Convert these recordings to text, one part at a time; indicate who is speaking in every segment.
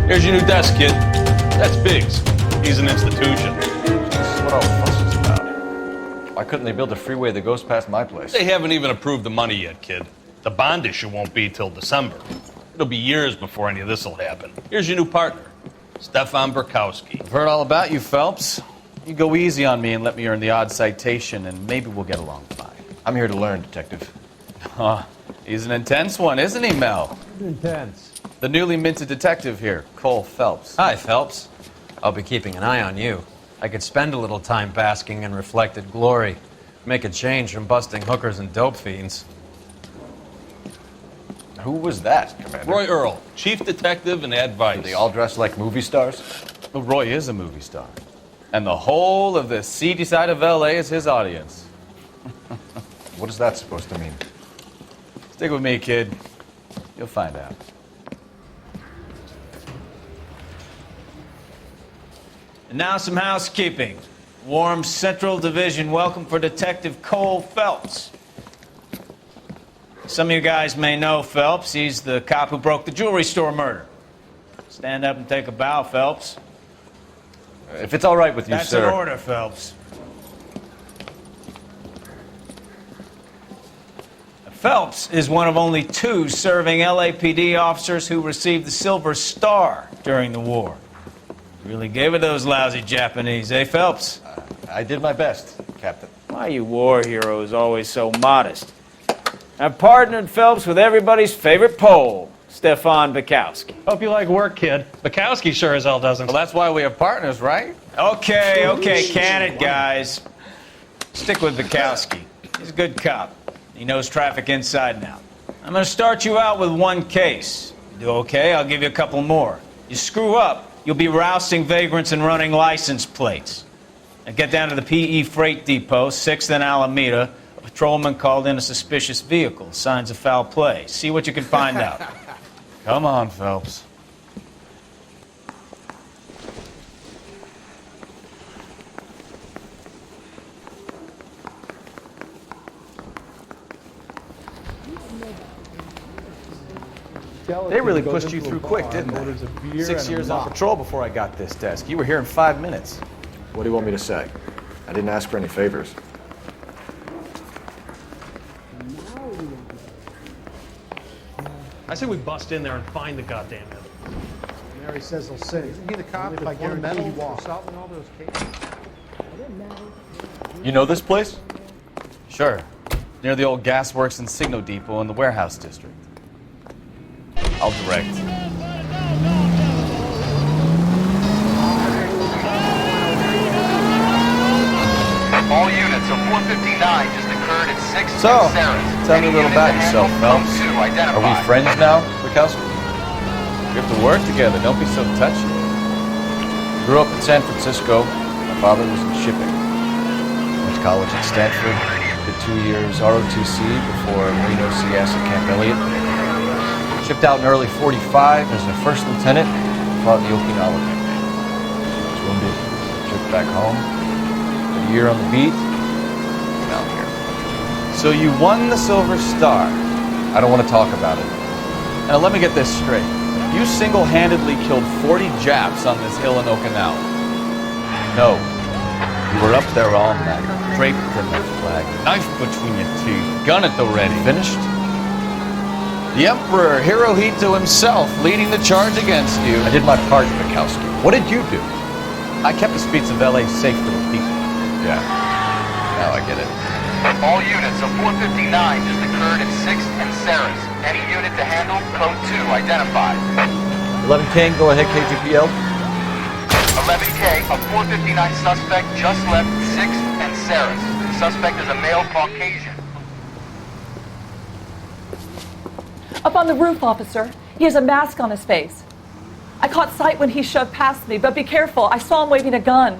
Speaker 1: Here's your new desk, kid. That's Biggs. He's an institution.
Speaker 2: That's what all the fuss is about. Why couldn't they build a freeway that goes past my place?
Speaker 1: They haven't even approved the money yet, kid. The bond issue won't be till December. It'll be years before any of this will happen. Here's your new partner, Stefan Burkowski.
Speaker 3: I've heard all about you, Phelps. You go easy on me and let me earn the odd citation, and maybe we'll get along fine.
Speaker 2: I'm here to learn, Detective.
Speaker 3: He's an intense one, isn't he, Mel?
Speaker 4: Intense.
Speaker 3: The newly minted detective here, Cole Phelps.
Speaker 4: Hi, Phelps. I'll be keeping an eye on you. I could spend a little time basking in reflected glory. Make a change from busting hookers and dope fiends.
Speaker 2: Who was that, Commander?
Speaker 1: Roy Earl, chief detective and advice.
Speaker 2: Do they all dress like movie stars?
Speaker 3: Well, Roy is a movie star. And the whole of the seedy side of L.A. is his audience.
Speaker 2: What is that supposed to mean?
Speaker 3: Stick with me, kid. You'll find out.
Speaker 5: And now some housekeeping. Warm Central Division welcome for Detective Cole Phelps. Some of you guys may know Phelps. He's the cop who broke the jewelry store murder. Stand up and take a bow, Phelps.
Speaker 2: If it's all right with you,
Speaker 5: That's
Speaker 2: sir.
Speaker 5: an order, Phelps. Phelps is one of only 2 serving LAPD officers who received the Silver Star during the war. Really gave it those lousy Japanese, eh, Phelps?
Speaker 2: I did my best, Captain.
Speaker 5: Why you war heroes always so modest? I've partnered Phelps with everybody's favorite Pole, Stefan Bukowski.
Speaker 6: Hope you like work, kid. Bukowski sure as hell doesn't.
Speaker 3: Well, that's why we have partners, right?
Speaker 5: Okay, can it, guys. Stick with Bukowski. He's a good cop. He knows traffic inside and out. I'm going to start you out with 1 case. You do okay, I'll give you a couple more. You screw up, you'll be rousting vagrants and running license plates. Now get down to the PE Freight Depot, 6th and Alameda. A patrolman called in a suspicious vehicle. Signs of foul play. See what you can find out.
Speaker 3: Come on, Phelps. They really pushed you through quick, didn't they? 6 years on patrol before I got this desk. You were here in 5 minutes.
Speaker 2: What do you want me to say? I didn't ask for any favors.
Speaker 6: I say we bust in there and find the goddamn it.
Speaker 7: Mary says he'll say. Isn't he the cop if I guarantee he walks? Assault in all those cases.
Speaker 2: You know this place?
Speaker 3: Sure. Near the old gasworks and signal depot in the warehouse district. I'll direct.
Speaker 8: All units of 459 just occurred at 6th
Speaker 2: So,
Speaker 8: and Sarah's.
Speaker 2: tell me a little about yourself, Phelps. Are we friends now, Bukowski?
Speaker 3: We have to work together. Don't be so touchy.
Speaker 2: Grew up in San Francisco. My father was in shipping. Went to college at Stanford. Did 2 years ROTC before Marino CS at Camp Elliott. Shipped out in early '45 as a first lieutenant. Fought in the Okinawa campaign. Was wounded. Shipped back home. Did a year on the beat. Now I'm here.
Speaker 3: So you won the Silver Star.
Speaker 2: I don't want to talk about it.
Speaker 3: Now let me get this straight. You single-handedly killed 40 Japs on this hill in Okinawa. No. You were up there all night, draped in the flag, knife between your teeth, gun at the ready.
Speaker 2: Finished?
Speaker 3: The Emperor Hirohito himself leading the charge against you.
Speaker 2: I did my part, Bukowski. What did you do?
Speaker 3: I kept the streets of LA safe for the people.
Speaker 2: Yeah. Now I get it.
Speaker 8: All units of 459 just occurred at 6th and Sarah's. Any unit to handle, code 2 identified.
Speaker 2: 11 King, go ahead, KGPL.
Speaker 8: 11K, a 459 suspect just left 6th and Sarah's. Suspect is a male Caucasian.
Speaker 9: Up on the roof, officer. He has a mask on his face. I caught sight when he shoved past me, but be careful. I saw him waving a gun.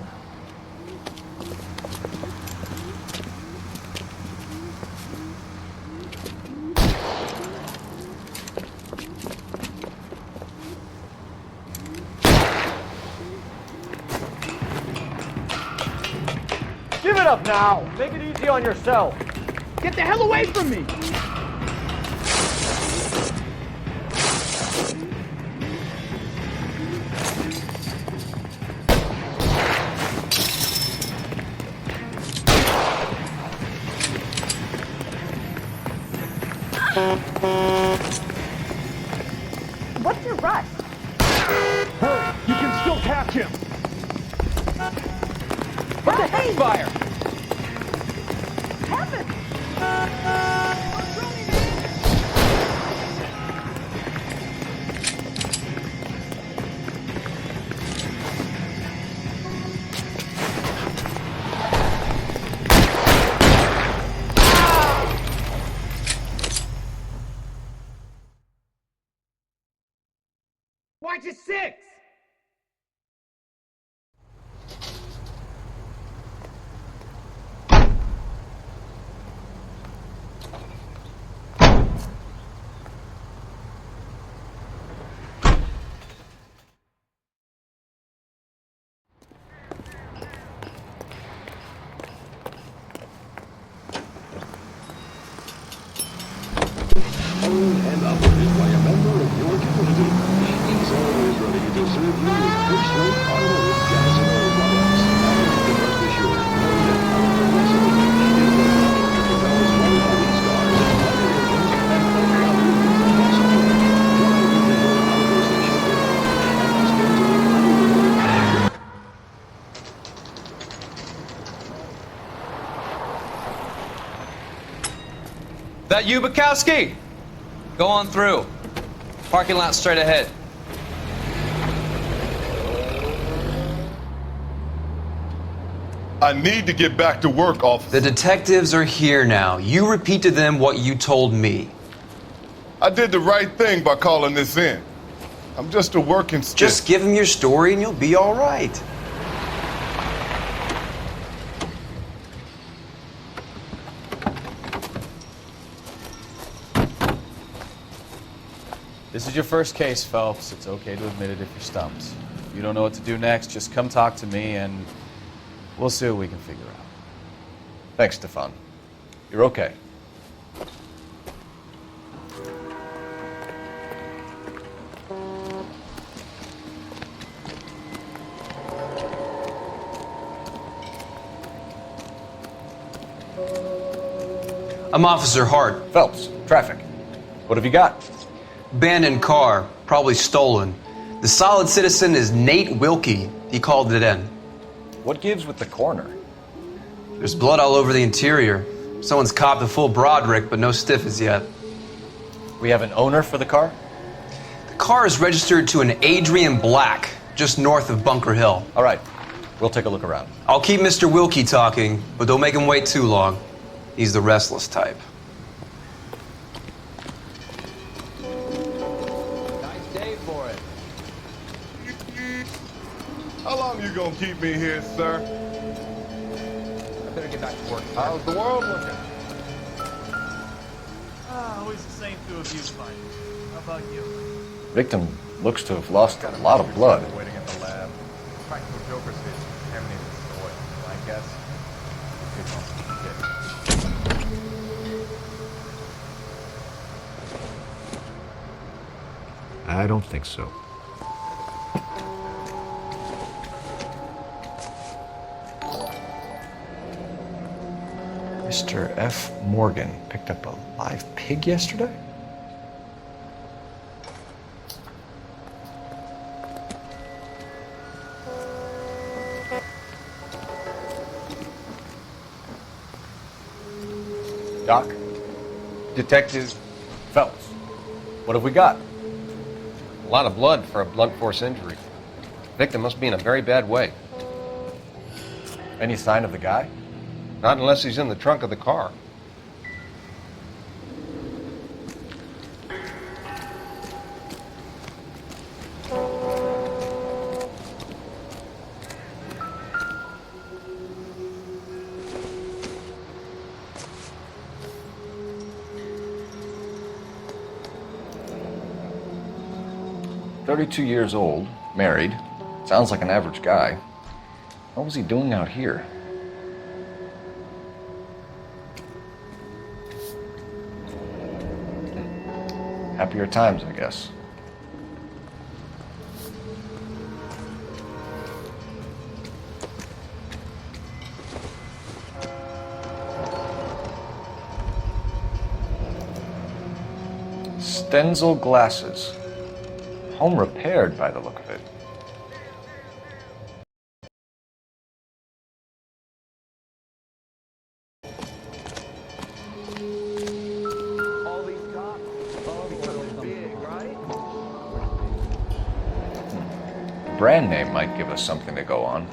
Speaker 7: Give it up now. Make it easy on yourself. Get the hell away from me.
Speaker 6: him!
Speaker 7: What the heck? Fire! Watch it 6!
Speaker 10: And operated by a member of your community. He's always ready to serve you with first-rate automotive gas and oil products. And rest assured, know that our recipe is the product that propels one police cars, fire engines, and other outdoor possible. Drive into your outdoor station today and ask them to look under.
Speaker 4: That you, Bukowski? Go on through. Parking lot straight ahead.
Speaker 11: I need to get back to work, officer.
Speaker 12: The detectives are here now. You repeat to them what you told me.
Speaker 11: I did the right thing by calling this in. I'm just a working stiff.
Speaker 12: Just give them your story and you'll be all right.
Speaker 3: This is your first case, Phelps. It's okay to admit it if you're stumped. If you don't know what to do next, just come talk to me and we'll see what we can figure out.
Speaker 2: Thanks, Stefan. You're okay.
Speaker 12: I'm Officer Hart.
Speaker 2: Phelps, traffic. What have you got?
Speaker 12: Abandoned car, probably stolen. The solid citizen is Nate Wilkie. He called it in.
Speaker 2: What gives with the coroner?
Speaker 12: There's blood all over the interior. Someone's copped a full Broderick, but no stiff as yet.
Speaker 2: We have an owner for the car?
Speaker 12: The car is registered to an Adrian Black, just north of Bunker Hill.
Speaker 2: All right, we'll take a look around.
Speaker 12: I'll keep Mr. Wilkie talking, but don't make him wait too long. He's the restless type.
Speaker 3: Nice day for it.
Speaker 11: How long you gonna keep me here, sir?
Speaker 3: I better get back to work.
Speaker 11: How's the world looking?
Speaker 6: Always the same two of you fight. How about you?
Speaker 2: Victim looks to have lost a lot of blood.
Speaker 13: Waiting at the lab. Practical Joker says contaminated soil. I guess.
Speaker 2: I don't think so. Mr. F. Morgan picked up a live pig yesterday? Doc?
Speaker 13: Detective
Speaker 2: Phelps, what have we got?
Speaker 13: a lot of blood for a blunt force injury. Victim must be in a very bad way.
Speaker 2: Any sign of the guy?
Speaker 13: Not unless he's in the trunk of the car.
Speaker 2: "32 years old, married. Sounds like an average guy. What was he doing out here?" Happier times, I guess. Stenzel glasses. Home repaired by the look of it. brand name might give us something to go on.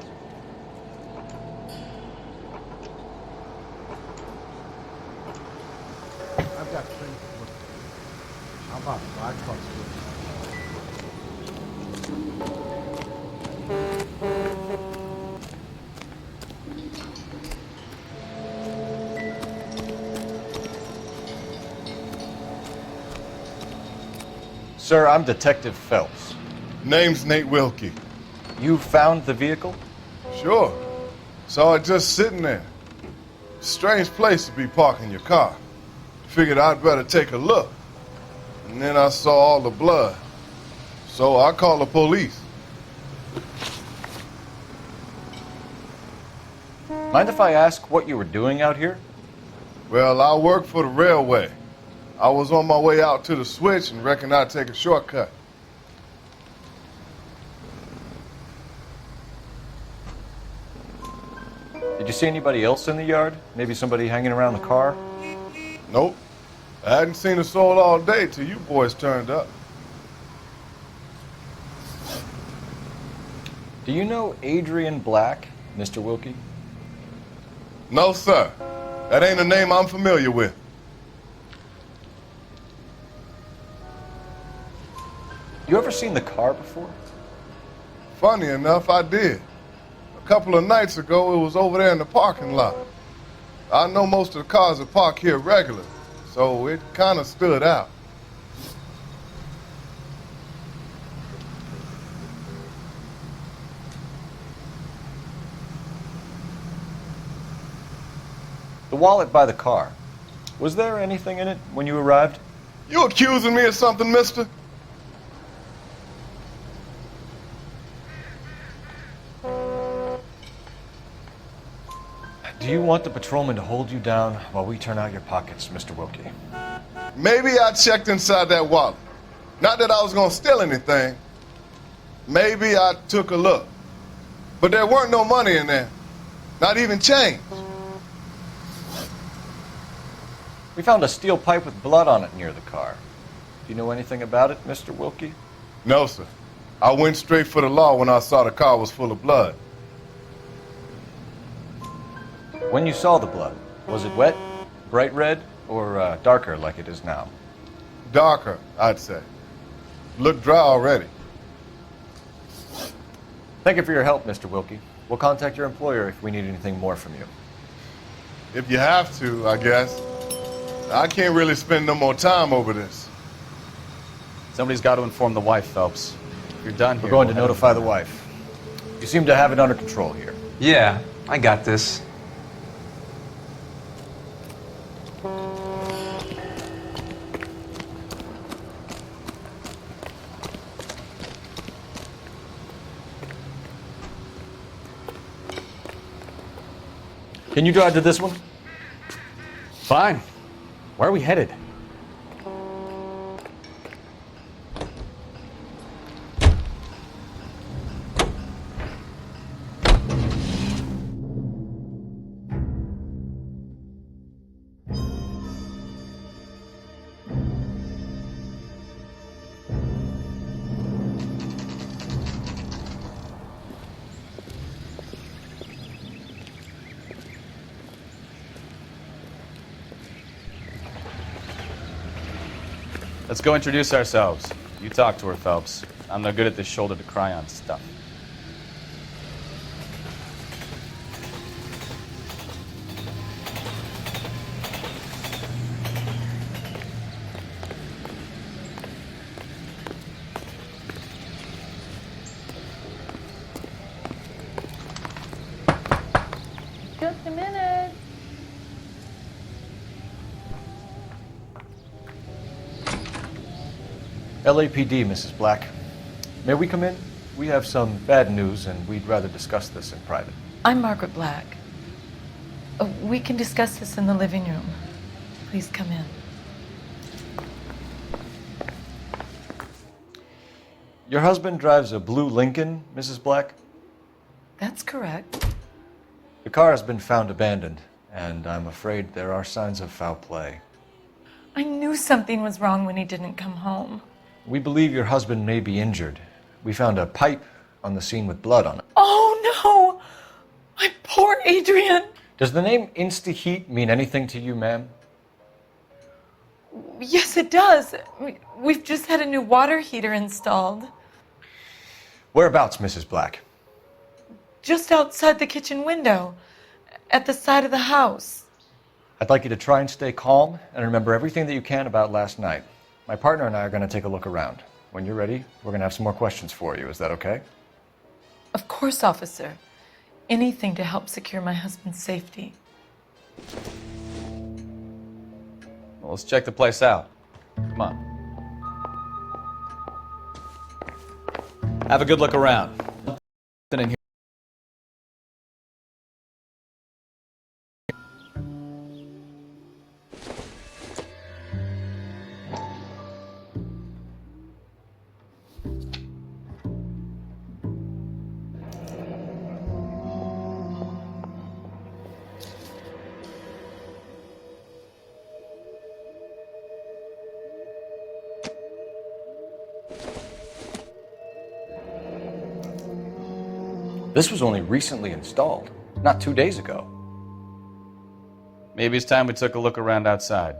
Speaker 7: I've got things to look at. How about black trucks?
Speaker 2: Sir, I'm Detective Phelps.
Speaker 11: Name's Nate Wilkie.
Speaker 2: You found the vehicle?
Speaker 11: Sure. Saw it just sitting there. Strange place to be parking your car. Figured I'd better take a look. And then I saw all the blood. So I called the police.
Speaker 2: Mind if I ask what you were doing out here?
Speaker 11: Well, I work for the railway. I was on my way out to the switch and reckoned I'd take a shortcut.
Speaker 2: Did you see anybody else in the yard? Maybe somebody hanging around the car?
Speaker 11: Nope. I hadn't seen a soul all day till you boys turned up.
Speaker 2: Do you know Adrian Black, Mr. Wilkie?
Speaker 11: No, sir. That ain't a name I'm familiar with.
Speaker 2: You ever seen the car before?
Speaker 11: Funny enough, I did. A couple of nights ago, it was over there in the parking lot. I know most of the cars are parked here regularly, so it kind of stood out.
Speaker 2: The wallet by the car. Was there anything in it when you arrived?
Speaker 11: You accusing me of something, mister?
Speaker 2: Do you want the patrolman to hold you down while we turn out your pockets, Mr. Wilkie?
Speaker 11: Maybe I checked inside that wallet. Not that I was going to steal anything. Maybe I took a look. But there weren't no money in there. Not even change.
Speaker 2: We found a steel pipe with blood on it near the car. Do you know anything about it, Mr. Wilkie?
Speaker 11: No, sir. I went straight for the law when I saw the car was full of blood.
Speaker 2: When you saw the blood, was it wet, bright red, or darker like it is now?
Speaker 11: Darker, I'd say. Looked dry already.
Speaker 2: Thank you for your help, Mr. Wilkie. We'll contact your employer if we need anything more from you.
Speaker 11: If you have to, I guess. I can't really spend no more time over this.
Speaker 3: Somebody's got to inform the wife, Phelps. If you're done here,
Speaker 2: We're going to notify the wife. You seem to have it under control here.
Speaker 12: Yeah, I got this.
Speaker 2: Can you drive to this one?
Speaker 3: Fine. Where are we headed? Let's go introduce ourselves. You talk to her, Phelps. I'm no good at this shoulder to cry on stuff.
Speaker 9: Just a minute.
Speaker 2: LAPD, Mrs. Black. May we come in? We have some bad news, and we'd rather discuss this in private.
Speaker 14: I'm Margaret Black. We can discuss this in the living room. Please come in.
Speaker 2: Your husband drives a blue Lincoln, Mrs. Black?
Speaker 14: That's correct.
Speaker 2: The car has been found abandoned, and I'm afraid there are signs of foul play.
Speaker 14: I knew something was wrong when he didn't come home.
Speaker 2: We believe your husband may be injured. We found a pipe on the scene with blood on it.
Speaker 14: Oh no! My poor Adrian!
Speaker 2: Does the name Insta-Heat mean anything to you, ma'am?
Speaker 14: Yes, it does. We've just had a new water heater installed.
Speaker 2: Whereabouts, Mrs. Black?
Speaker 14: Just outside the kitchen window, at the side of the house.
Speaker 2: I'd like you to try and stay calm and remember everything that you can about last night. My partner and I are going to take a look around. When you're ready, we're going to have some more questions for you. Is that okay?
Speaker 14: Of course, officer. Anything to help secure my husband's safety.
Speaker 3: Well, let's check the place out. Come on. Have a good look around. Nothing in here.
Speaker 2: This was only recently installed, not 2 days ago.
Speaker 3: Maybe it's time we took a look around outside.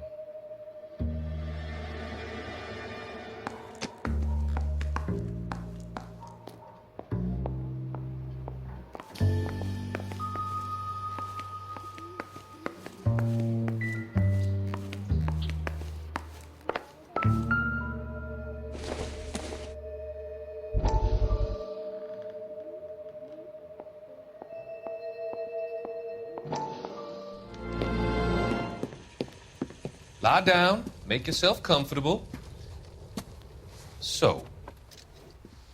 Speaker 15: Lie down, make yourself comfortable. So,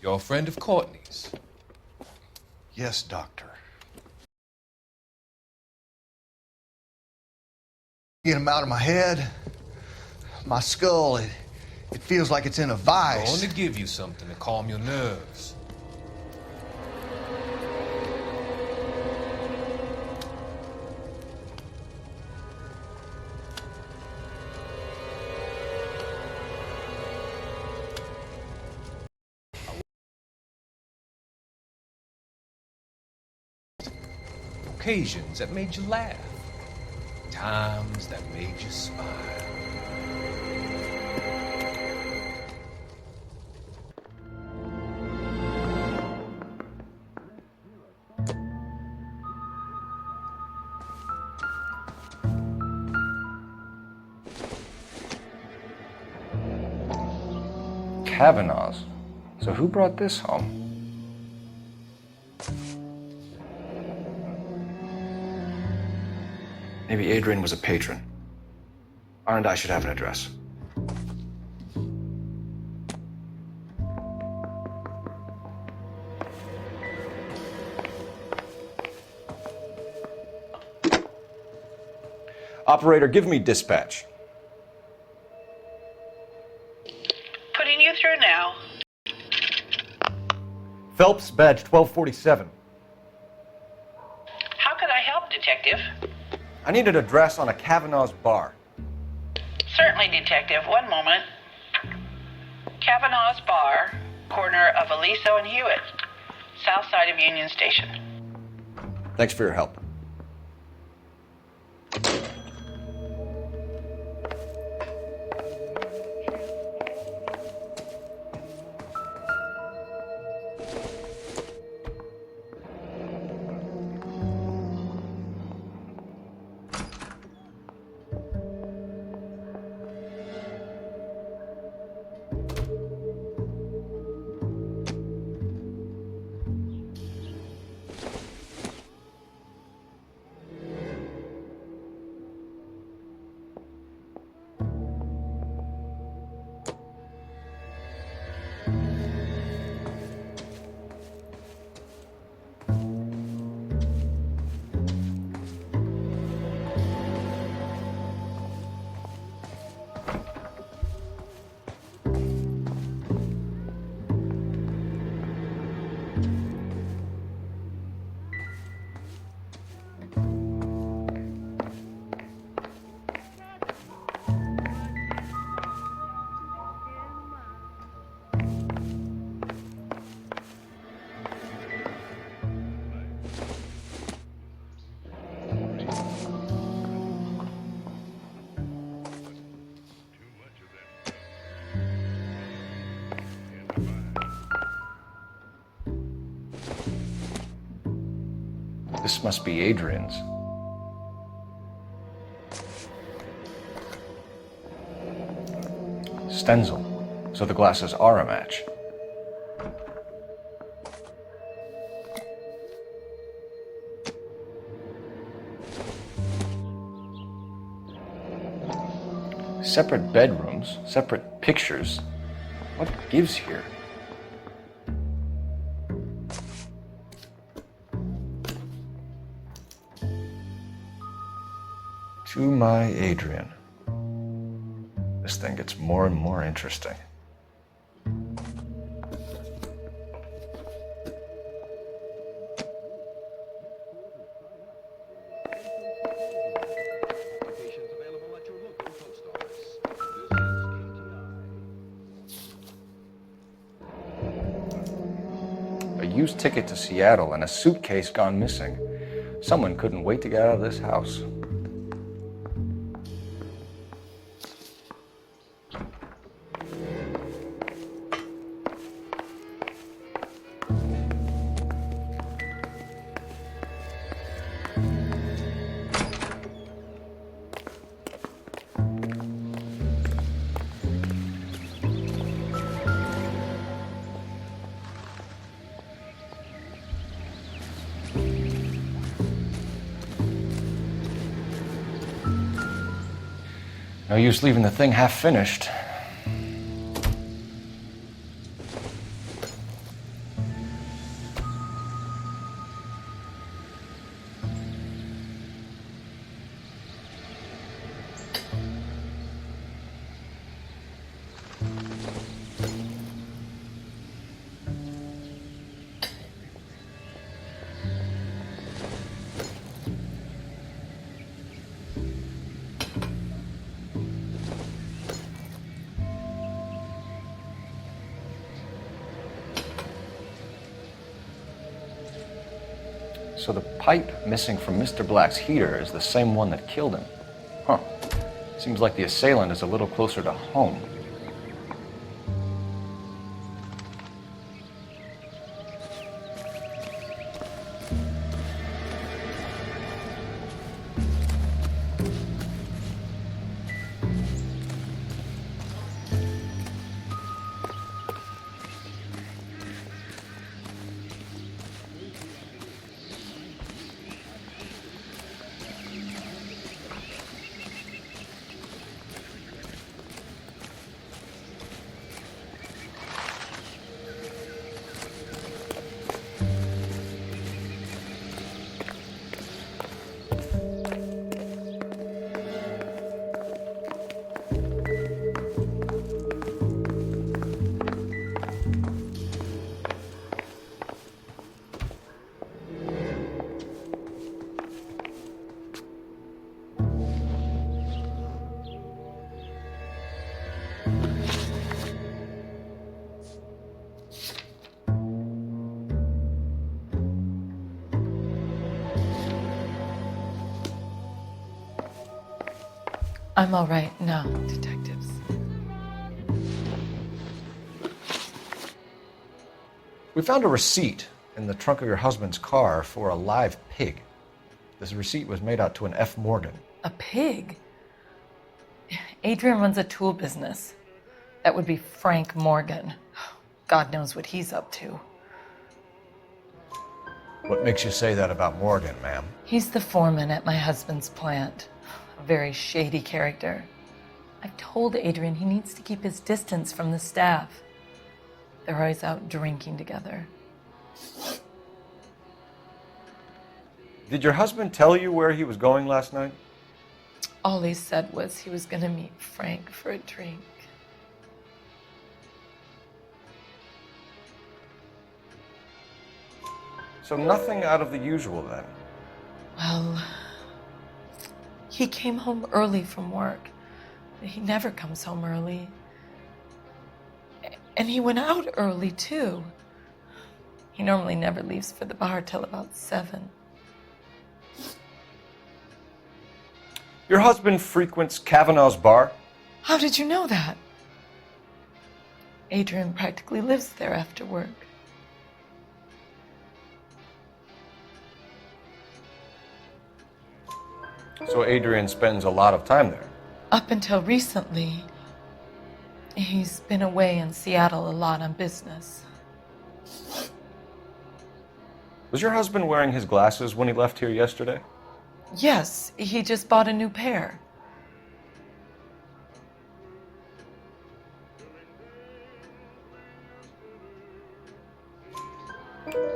Speaker 15: you're a friend of Courtney's?
Speaker 16: Yes, Doctor. Get him out of my head. My skull, it feels like it's in a
Speaker 15: I
Speaker 16: vice.
Speaker 15: want to give you something to calm your nerves. Occasions that made you laugh. Times that made you smile.
Speaker 2: Kavanaugh's. So who brought this home? Maybe Adrian was a patron. R&I should have an address. Operator, give me dispatch.
Speaker 17: Putting you through now.
Speaker 2: Phelps, badge 1247.
Speaker 17: How can I help, Detective?
Speaker 2: I need an address on a Kavanaugh's bar.
Speaker 17: Certainly, Detective. One moment. Kavanaugh's Bar, corner of Aliso and Hewitt, south side of Union Station.
Speaker 2: Thanks for your help. This must be Adrian's. Stenzel. So the glasses are a match. Separate bedrooms, separate pictures. What gives here? To my Adrian. This thing gets more and more interesting. A used ticket to Seattle and a suitcase gone missing. Someone couldn't wait to get out of this house. No use leaving the thing half finished. So the pipe missing from Mr. Black's heater is the same one that killed him. Huh. Seems like the assailant is a little closer to home.
Speaker 14: I'm all right now, detectives.
Speaker 2: We found a receipt in the trunk of your husband's car for a live pig. This receipt was made out to an F. Morgan.
Speaker 14: A pig? Adrian runs a tool business. That would be Frank Morgan. God knows what he's up to.
Speaker 2: What makes you say that about Morgan, ma'am?
Speaker 14: He's the foreman at my husband's plant. A very shady character. I've told Adrian he needs to keep his distance from the staff. They're always out drinking together.
Speaker 2: Did your husband tell you where he was going last night?
Speaker 14: All he said was he was going to meet Frank for a drink.
Speaker 2: So nothing out of the usual then?
Speaker 14: Well, he came home early from work. He never comes home early. And he went out early, too. He normally never leaves for the bar till about 7.
Speaker 2: Your husband frequents Kavanaugh's bar?
Speaker 14: How did you know that? Adrian practically lives there after work.
Speaker 2: So Adrian spends a lot of time there.
Speaker 14: Up until recently, he's been away in Seattle a lot on business.
Speaker 2: Was your husband wearing his glasses when he left here yesterday?
Speaker 14: Yes, he just bought a new pair.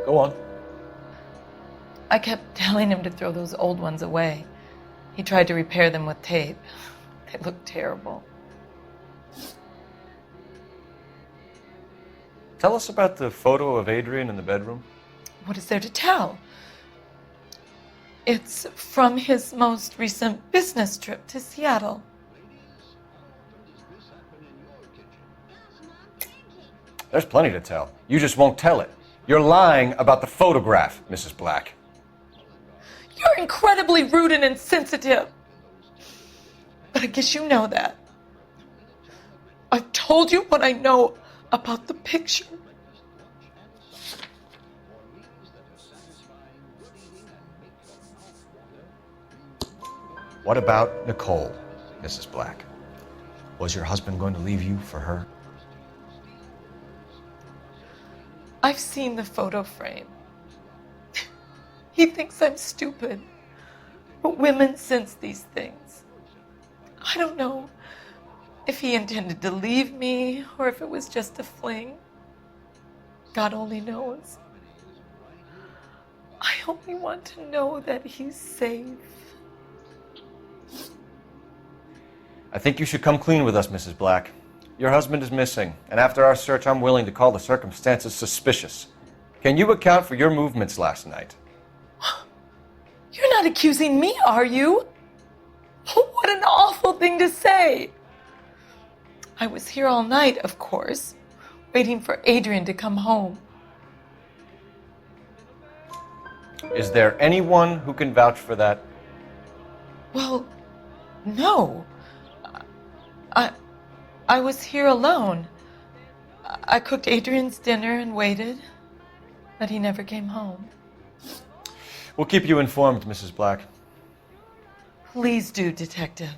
Speaker 2: Go on.
Speaker 14: I kept telling him to throw those old ones away. He tried to repair them with tape. They looked terrible.
Speaker 2: Tell us about the photo of Adrian in the bedroom.
Speaker 14: What is there to tell? It's from his most recent business trip to Seattle.
Speaker 2: There's plenty to tell. You just won't tell it. You're lying about the photograph, Mrs. Black.
Speaker 14: You're incredibly rude and insensitive. But I guess you know that. I've told you what I know about the picture.
Speaker 2: What about Nicole, Mrs. Black? Was your husband going to leave you for her?
Speaker 14: I've seen the photo frame. He thinks I'm stupid. But women sense these things. I don't know if he intended to leave me or if it was just a fling. God only knows. I only want to know that he's safe.
Speaker 2: I think you should come clean with us, Mrs. Black. Your husband is missing, and after our search, I'm willing to call the circumstances suspicious. Can you account for your movements last night?
Speaker 14: You're not accusing me, are you? What an awful thing to say. I was here all night, of course, waiting for Adrian to come home.
Speaker 2: Is there anyone who can vouch for that?
Speaker 14: Well, no. I was here alone. I cooked Adrian's dinner and waited, but he never came home.
Speaker 2: We'll keep you informed, Mrs. Black.
Speaker 14: Please do, Detective.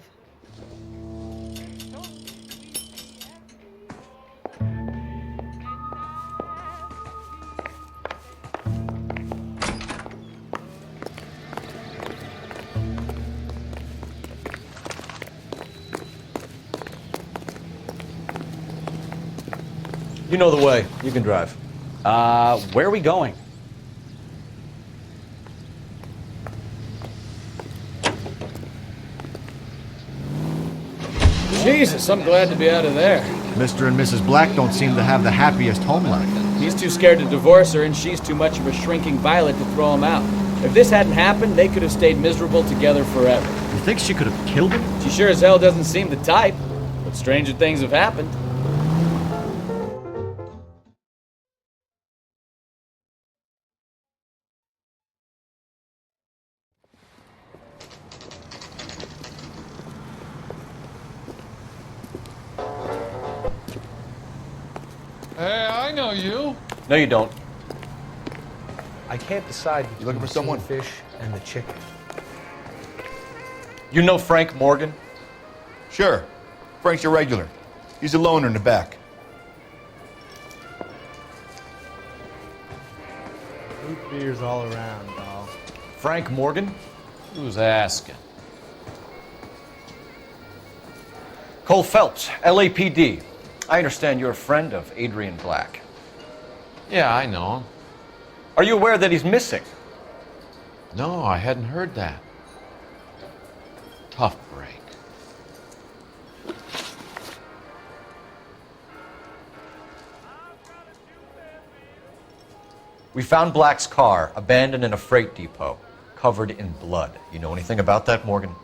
Speaker 2: You know the way. You can drive.
Speaker 3: Where are we going?
Speaker 18: Jesus, I'm glad to be out of there.
Speaker 2: Mr. and Mrs. Black don't seem to have the happiest home life.
Speaker 18: He's too scared to divorce her, and she's too much of a shrinking violet to throw him out. If this hadn't happened, they could have stayed miserable together forever.
Speaker 2: You think she could have killed him?
Speaker 18: She sure as hell doesn't seem the type, but stranger things have happened.
Speaker 19: Hey, I know you.
Speaker 2: No, you don't.
Speaker 13: I can't decide between
Speaker 16: looking for someone?
Speaker 13: fish and the chicken.
Speaker 2: You know Frank Morgan?
Speaker 16: Sure. Frank's a regular. He's a loner in the back.
Speaker 7: Root beers all around, doll.
Speaker 2: Frank Morgan?
Speaker 3: Who's asking?
Speaker 2: Cole Phelps, LAPD. I understand you're a friend of Adrian Black.
Speaker 3: Yeah, I know.
Speaker 2: Are you aware that he's missing?
Speaker 3: No, I hadn't heard that. Tough break.
Speaker 2: We found Black's car abandoned in a freight depot, covered in blood. You know anything about that, Morgan?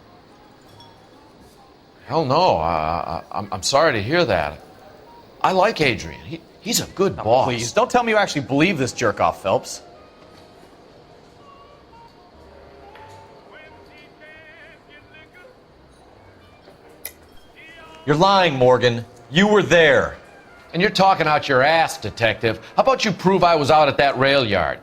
Speaker 3: Hell no. I'm sorry to hear that. I like Adrian. He's a good boss.
Speaker 2: Please, don't tell me you actually believe this jerk-off, Phelps. You're lying, Morgan. You were there.
Speaker 3: And you're talking out your ass, Detective. How about you prove I was out at that rail yard?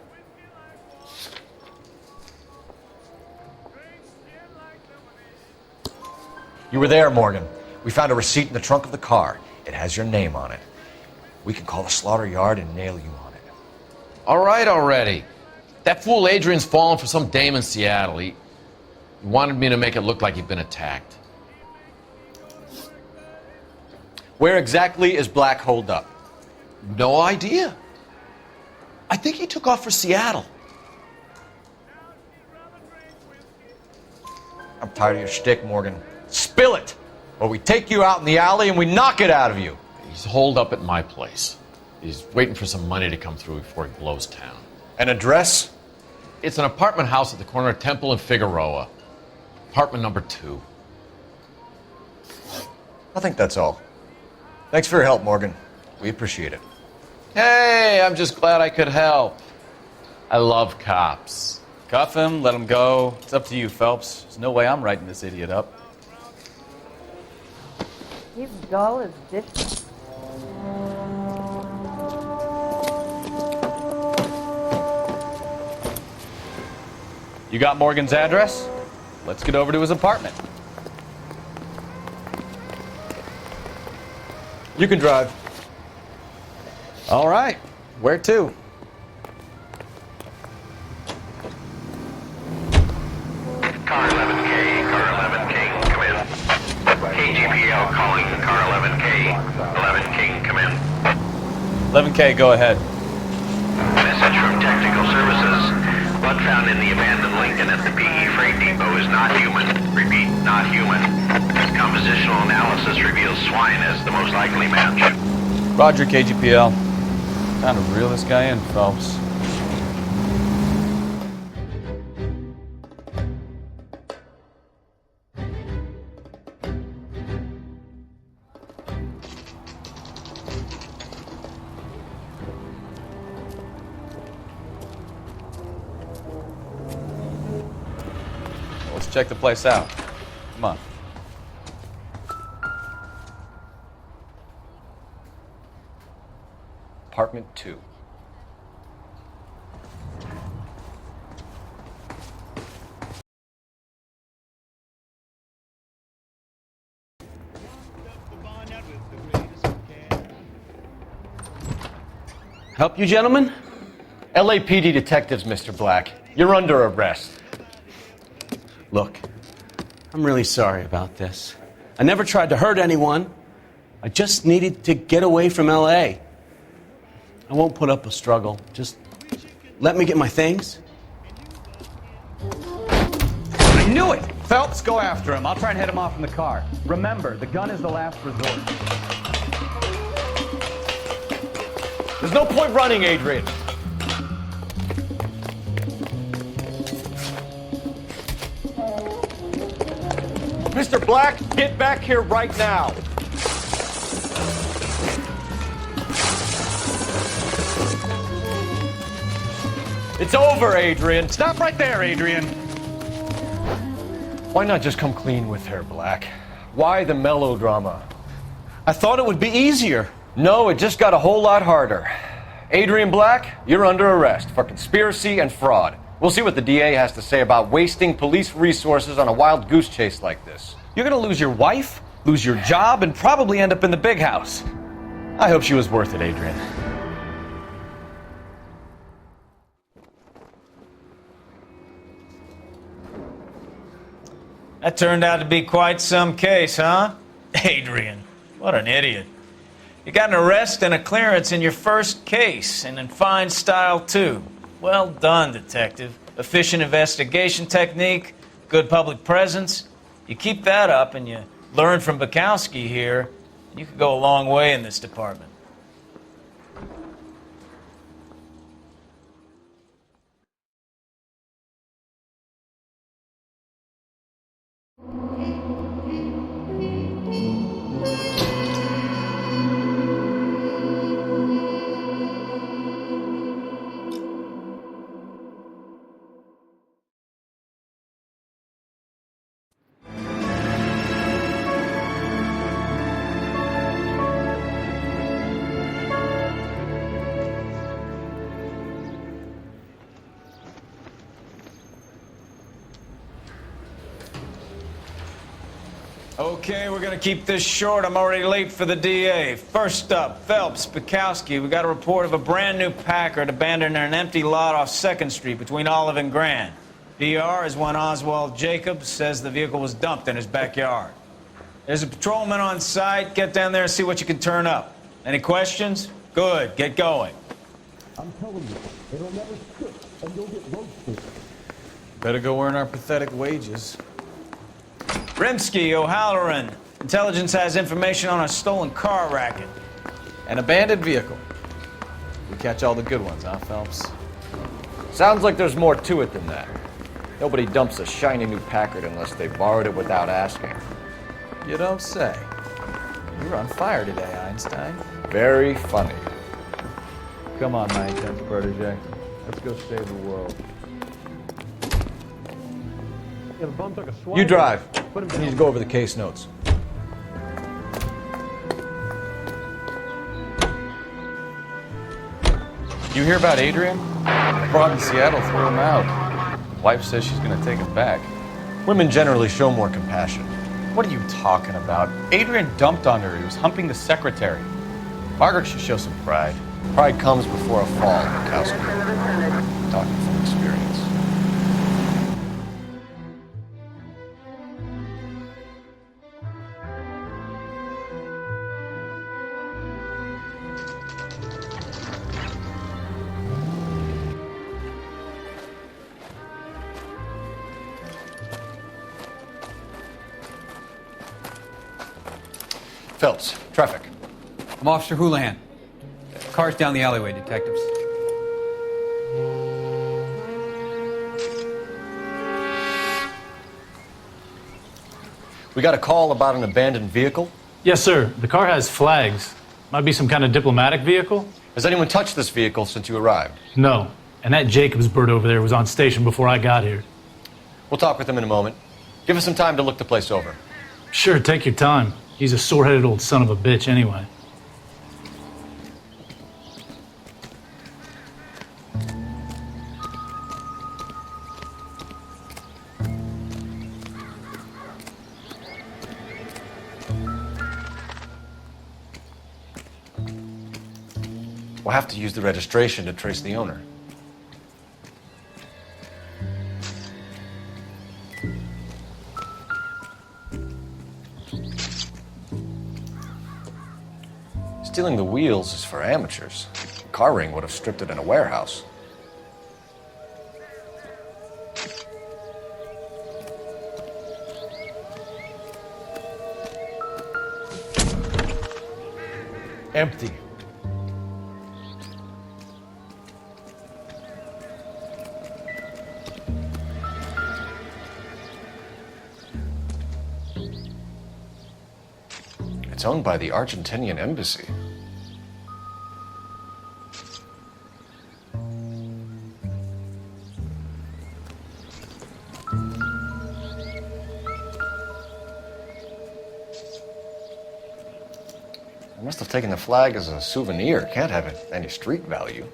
Speaker 2: You were there, Morgan. We found a receipt in the trunk of the car. It has your name on it. We can call the slaughter yard and nail you on it.
Speaker 3: All right already. That fool Adrian's fallen for some dame in Seattle. He wanted me to make it look like he'd been attacked.
Speaker 2: Where exactly is Black holed up?
Speaker 3: No idea. I think he took off for Seattle.
Speaker 2: I'm tired of your shtick, Morgan. Spill it! Or we take you out in the alley and we knock it out of you.
Speaker 3: He's holed up at my place. He's waiting for some money to come through before he blows town.
Speaker 2: An address?
Speaker 3: It's an apartment house at the corner of Temple and Figueroa. Apartment number 2.
Speaker 2: I think that's all. Thanks for your help, Morgan. We appreciate it.
Speaker 3: Hey, I'm just glad I could help. I love cops.
Speaker 18: Cuff him, let him go. It's up to you, Phelps. There's no way I'm writing this idiot up.
Speaker 20: He's dull as ditch.
Speaker 18: You got Morgan's address? Let's get over to his apartment.
Speaker 2: You can drive.
Speaker 18: All right. Where to?
Speaker 8: Car 11K, come in. KGPL calling car 11K. 11 King, come in.
Speaker 18: 11K, go ahead.
Speaker 8: Message from Technical Services. Blood found in the abandoned Lincoln at the PE Freight Depot is not human. Repeat, not human. Compositional analysis reveals swine as the most likely match.
Speaker 18: Roger, KGPL. Time to reel this guy in, Phelps. Let's check the place out. Come on.
Speaker 2: Apartment 2.
Speaker 7: Help you, gentlemen?
Speaker 2: LAPD detectives, Mr. Black. You're under arrest.
Speaker 7: Look, I'm really sorry about this. I never tried to hurt anyone. I just needed to get away from LA. I won't put up a struggle. Just let me get my things.
Speaker 5: I knew it! Phelps, go after him. I'll try and head him off in the car. Remember, the gun is the last resort.
Speaker 2: There's no point running, Adrian. Mr. Black, get back here right now. It's over, Adrian.
Speaker 5: Stop right there, Adrian.
Speaker 2: Why not just come clean with her, Black? Why the melodrama?
Speaker 7: I thought it would be easier.
Speaker 2: No, it just got a whole lot harder. Adrian Black, you're under arrest for conspiracy and fraud. We'll see what the DA has to say about wasting police resources on a wild goose chase like this.
Speaker 18: You're gonna lose your wife, lose your job, and probably end up in the big house. I hope she was worth it, Adrian.
Speaker 5: That turned out to be quite some case, huh? Adrian, what an idiot. You got an arrest and a clearance in your first case, and in fine style, too. Well done, detective. Efficient investigation technique, good public presence. You keep that up and you learn from Bukowski here, you could go a long way in this department. Okay, we're gonna keep this short. I'm already late for the DA. First up, Phelps, Bukowski. We got a report of a brand new Packard abandoned in an empty lot off 2nd Street between Olive and Grand. PR is one Oswald Jacobs says the vehicle was dumped in his backyard. There's a patrolman on site. Get down there and see what you can turn up. Any questions? Good, get going.
Speaker 10: I'm telling you, it'll never stick, and you'll get roasted.
Speaker 3: Better go earn our pathetic wages.
Speaker 5: Rimsky, O'Halloran. Intelligence has information on a stolen car racket.
Speaker 3: An abandoned vehicle. We catch all the good ones, huh, Phelps?
Speaker 2: Sounds like there's more to it than that. Nobody dumps a shiny new Packard unless they borrowed it without asking.
Speaker 3: You don't say. You're on fire today, Einstein.
Speaker 2: Very funny.
Speaker 3: Come on, my intense protege. Let's go save the world.
Speaker 6: Yeah, the bum took a swat.
Speaker 2: You drive.
Speaker 6: Put him
Speaker 3: We
Speaker 6: down.
Speaker 3: need to go over the case notes. You hear about Adrian? Broad in Seattle threw him out. Wife says she's gonna take him back.
Speaker 2: Women generally show more compassion.
Speaker 3: What are you talking about? Adrian dumped on her. He was humping the secretary. Margaret should show some pride.
Speaker 2: Pride comes before a fall, Bukowski. Talking from experience. Phelps, traffic.
Speaker 21: I'm Officer Houlihan. Car's down the alleyway, detectives.
Speaker 2: We got a call about an abandoned vehicle.
Speaker 22: Yes, sir. The car has flags. Might be some kind of diplomatic vehicle.
Speaker 2: Has anyone touched this vehicle since you arrived?
Speaker 22: No. And that Jacobs bird over there was on station before I got here.
Speaker 2: We'll talk with him in a moment. Give us some time to look the place over.
Speaker 22: Sure, take your time. He's a sore-headed old son of a bitch anyway.
Speaker 2: We'll have to use the registration to trace the owner. Stealing the wheels is for amateurs. Car ring would have stripped it in a warehouse. Empty. It's owned by the Argentinian embassy. I must have taken the flag as a souvenir. Can't have any street value.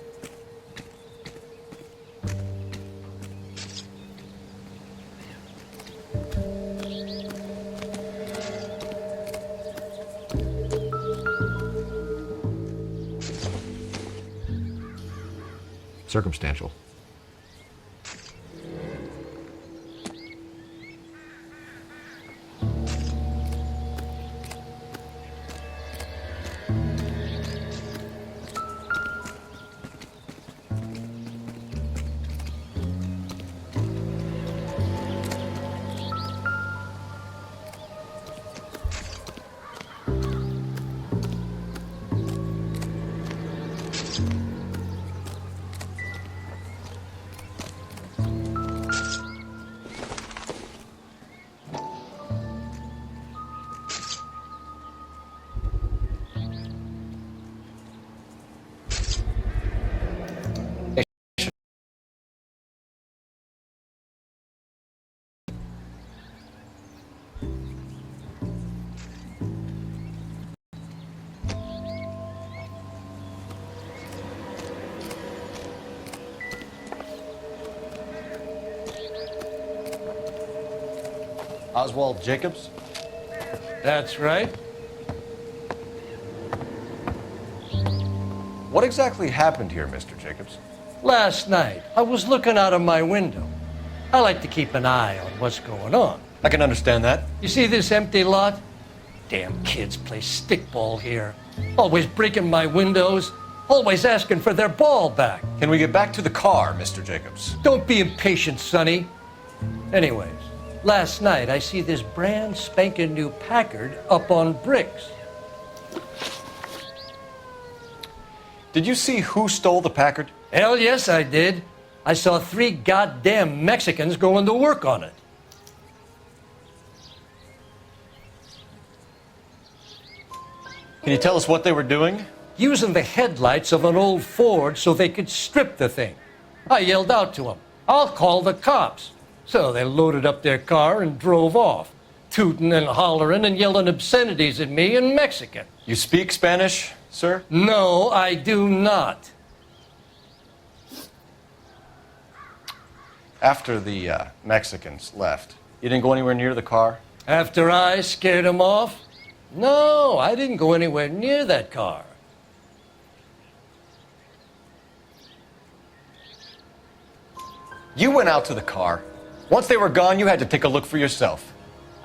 Speaker 2: Circumstantial. Oswald Jacobs?
Speaker 1: That's right.
Speaker 2: What exactly happened here, Mr. Jacobs?
Speaker 1: Last night, I was looking out of my window. I like to keep an eye on what's going on.
Speaker 2: I can understand that.
Speaker 1: You see this empty lot? Damn kids play stickball here. Always breaking my windows. Always asking for their ball back.
Speaker 2: Can we get back to the car, Mr. Jacobs?
Speaker 1: Don't be impatient, Sonny. Anyways, last night I see this brand spanking new Packard up on bricks.
Speaker 2: Did you see who stole the Packard?
Speaker 1: Hell yes, I did. I saw 3 goddamn Mexicans going to work on it.
Speaker 2: Can you tell us what they were doing?
Speaker 1: Using the headlights of an old Ford so they could strip the thing. I yelled out to them, "I'll call the cops." So they loaded up their car and drove off, tooting and hollering and yelling obscenities at me in Mexican.
Speaker 2: You speak Spanish, sir?
Speaker 1: No, I do not.
Speaker 2: After the Mexicans left, you didn't go anywhere near the car?
Speaker 1: After I scared them off? No, I didn't go anywhere near that car.
Speaker 2: You went out to the car. Once they were gone, you had to take a look for yourself.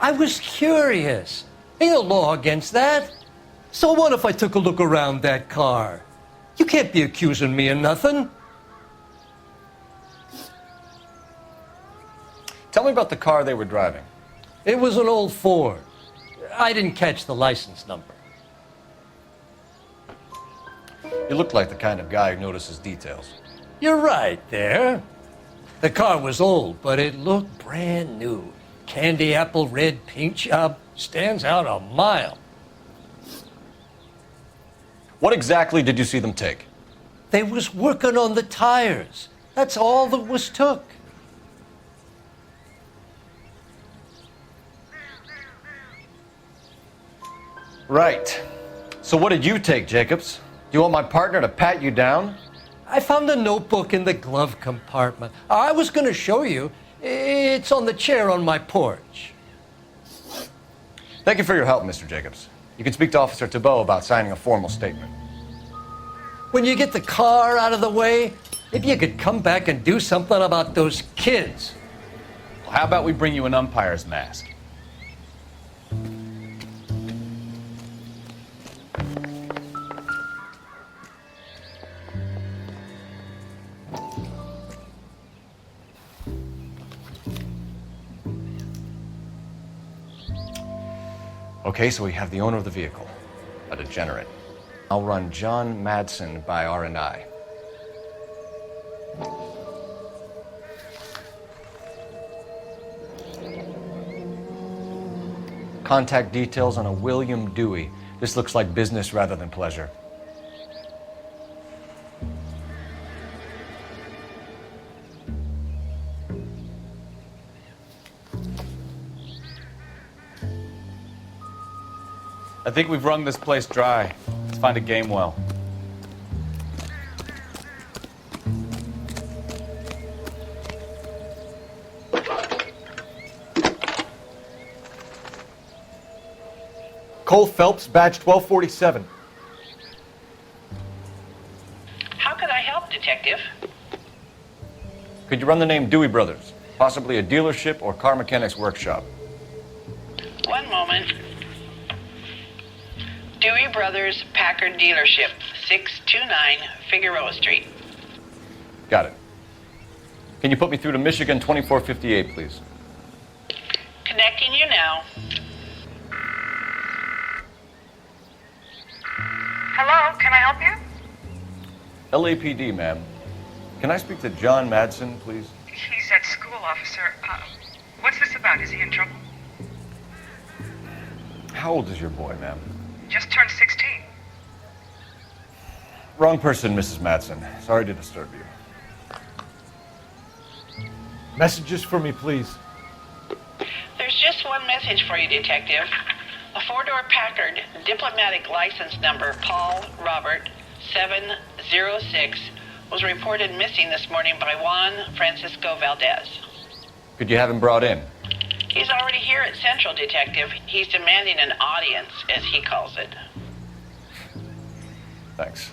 Speaker 1: I was curious. Ain't no law against that. So what if I took a look around that car? You can't be accusing me of nothing.
Speaker 2: Tell me about the car they were driving.
Speaker 1: It was an old Ford. I didn't catch the license number.
Speaker 2: You look like the kind of guy who notices details.
Speaker 1: You're right there. The car was old, but it looked brand new. Candy apple red paint job stands out a mile.
Speaker 2: What exactly did you see them take?
Speaker 1: They was working on the tires. That's all that was took.
Speaker 2: Right. So what did you take, Jacobs? Do you want my partner to pat you down?
Speaker 1: I found a notebook in the glove compartment. I was going to show you. It's on the chair on my porch.
Speaker 2: Thank you for your help, Mr. Jacobs. You can speak to Officer Thibault about signing a formal statement.
Speaker 1: When you get the car out of the way, maybe you could come back and do something about those kids.
Speaker 3: Well, how about we bring you an umpire's mask?
Speaker 2: Okay, so we have the owner of the vehicle, a degenerate. I'll run John Madsen by R&I. Contact details on a William Dewey. This looks like business rather than pleasure.
Speaker 3: I think we've wrung this place dry. Let's find a game well.
Speaker 2: Cole Phelps, badge 1247.
Speaker 17: How can I help, Detective?
Speaker 2: Could you run the name Dewey Brothers? Possibly a dealership or car mechanics workshop.
Speaker 17: One moment. Dewey Brothers Packard Dealership, 629 Figueroa Street.
Speaker 2: Got it. Can you put me through to Michigan 2458, please?
Speaker 17: Connecting you now.
Speaker 4: Hello, can I help you?
Speaker 2: LAPD, ma'am. Can I speak to John Madsen, please?
Speaker 4: He's at school, officer. What's this about? Is he in trouble?
Speaker 2: How old is your boy, ma'am?
Speaker 4: Just turned 16.
Speaker 2: Wrong person, Mrs. Madsen. Sorry to disturb you.
Speaker 23: Messages for me, please.
Speaker 17: There's just one message for you, Detective. A four-door Packard, diplomatic license number Paul Robert 706, was reported missing this morning by Juan Francisco Valdez.
Speaker 2: Could you have him brought in?
Speaker 17: He's already here at Central, Detective. He's demanding an audience, as he calls it.
Speaker 2: Thanks.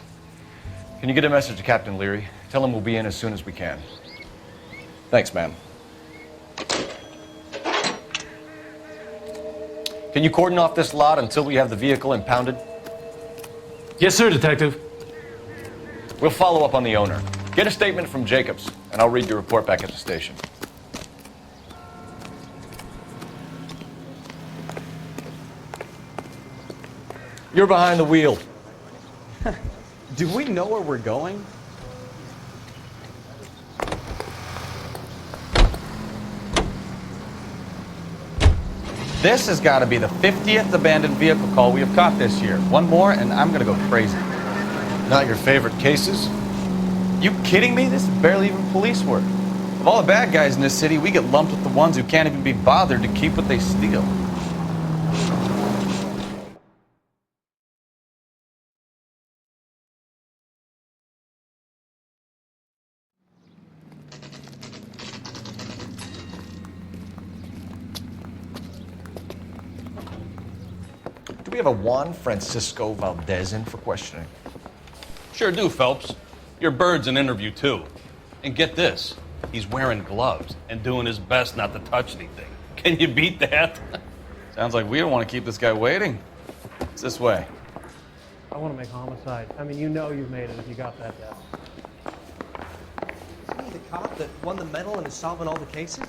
Speaker 2: Can you get a message to Captain Leary? Tell him we'll be in as soon as we can. Thanks, ma'am. Can you cordon off this lot until we have the vehicle impounded?
Speaker 22: Yes, sir, Detective.
Speaker 2: We'll follow up on the owner. Get a statement from Jacobs, and I'll read your report back at the station. You're behind the wheel.
Speaker 7: Do we know where we're going?
Speaker 3: This has got to be the 50th abandoned vehicle call we have caught this year. One more, and I'm going to go crazy.
Speaker 2: Not your favorite cases?
Speaker 3: You kidding me? This is barely even police work. Of all the bad guys in this city, we get lumped with the ones who can't even be bothered to keep what they steal.
Speaker 2: Do we have a Juan Francisco Valdez in for questioning?
Speaker 6: Sure do, Phelps. Your bird's an interview, too. And get this, he's wearing gloves and doing his best not to touch anything. Can you beat that?
Speaker 3: Sounds like we don't want to keep this guy waiting. It's this way.
Speaker 6: I want to make homicide. I mean, you know you've made it if you got that down.
Speaker 9: Isn't he the cop that won the medal and is solving all the cases?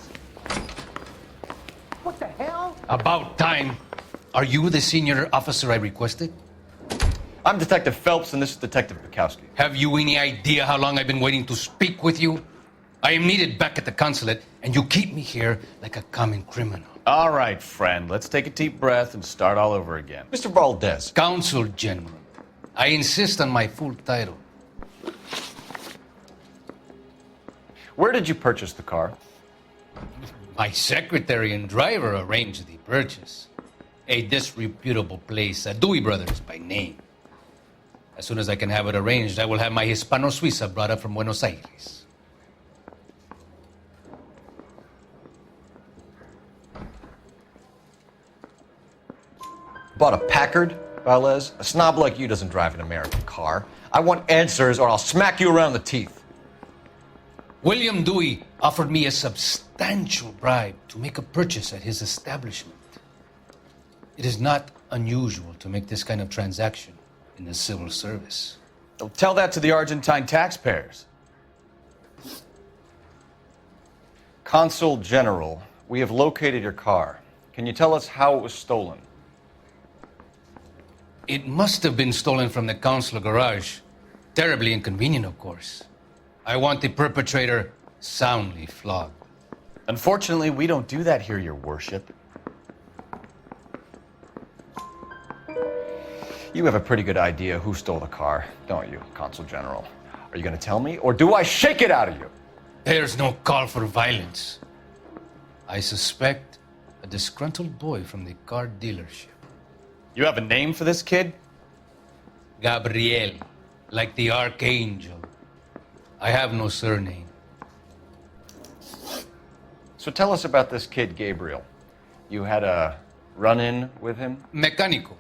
Speaker 9: What the hell?
Speaker 11: About time. Are you the senior officer I requested?
Speaker 2: I'm Detective Phelps, and this is Detective Bukowski.
Speaker 11: Have you any idea how long I've been waiting to speak with you? I am needed back at the consulate, and you keep me here like a common criminal.
Speaker 3: All right, friend. Let's take a deep breath and start all over again.
Speaker 2: Mr. Valdez.
Speaker 11: Consul General. I insist on my full title.
Speaker 2: Where did you purchase the car?
Speaker 11: My secretary and driver arranged the purchase. A disreputable place, Dewey Brothers by name. As soon as I can have it arranged, I will have my Hispano Suiza brought up from Buenos Aires.
Speaker 2: Bought a Packard, Valdez? A snob like you doesn't drive an American car. I want answers or I'll smack you around the teeth.
Speaker 11: William Dewey offered me a substantial bribe to make a purchase at his establishment. It is not unusual to make this kind of transaction in the civil service.
Speaker 3: Well, tell that to the Argentine taxpayers.
Speaker 2: Consul General, we have located your car. Can you tell us how it was stolen?
Speaker 11: It must have been stolen from the consular garage. Terribly inconvenient, of course. I want the perpetrator soundly flogged.
Speaker 3: Unfortunately, we don't do that here, Your Worship.
Speaker 2: You have a pretty good idea who stole the car, don't you, Consul General? Are you going to tell me, or do I shake it out of you?
Speaker 11: There's no call for violence. I suspect a disgruntled boy from the car dealership.
Speaker 3: You have a name for this kid?
Speaker 11: Gabriel, like the archangel. I have no surname.
Speaker 2: So tell us about this kid, Gabriel. You had a run-in with him?
Speaker 11: Mecánico.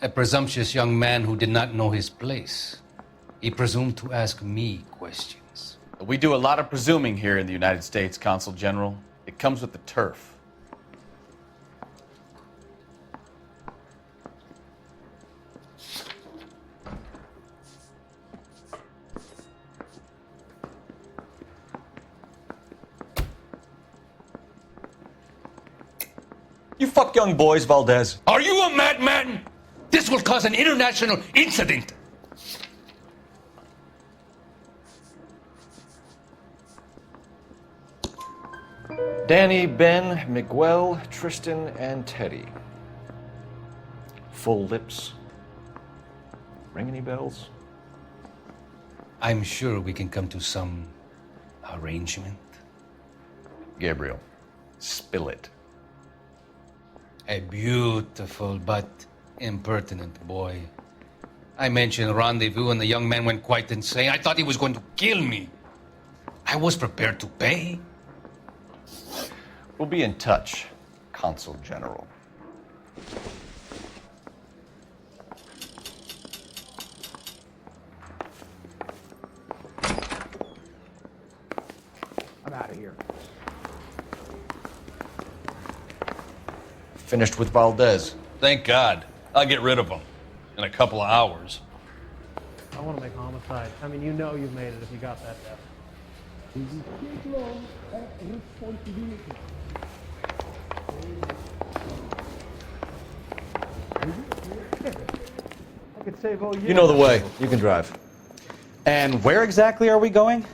Speaker 11: A presumptuous young man who did not know his place. He presumed to ask me questions.
Speaker 3: We do a lot of presuming here in the United States, Consul General. It comes with the turf.
Speaker 2: You fuck young boys, Valdez.
Speaker 11: Are you a madman? This will cause an international incident.
Speaker 2: Danny, Ben, Miguel, Tristan, and Teddy. Full lips. Ring any bells?
Speaker 11: I'm sure we can come to some arrangement.
Speaker 2: Gabriel, spill it.
Speaker 11: A beautiful but impertinent boy. I mentioned rendezvous and the young man went quite insane. I thought he was going to kill me. I was prepared to pay.
Speaker 2: We'll be in touch. consul general.
Speaker 9: I'm out of here.
Speaker 2: Finished with Valdez.
Speaker 6: Thank God. I'll get rid of him in a couple of hours.
Speaker 9: I want to make homicide. I mean, you know you've made it if you got that death. I could save all
Speaker 3: You know the way.
Speaker 2: You can drive.
Speaker 3: And where exactly are we going?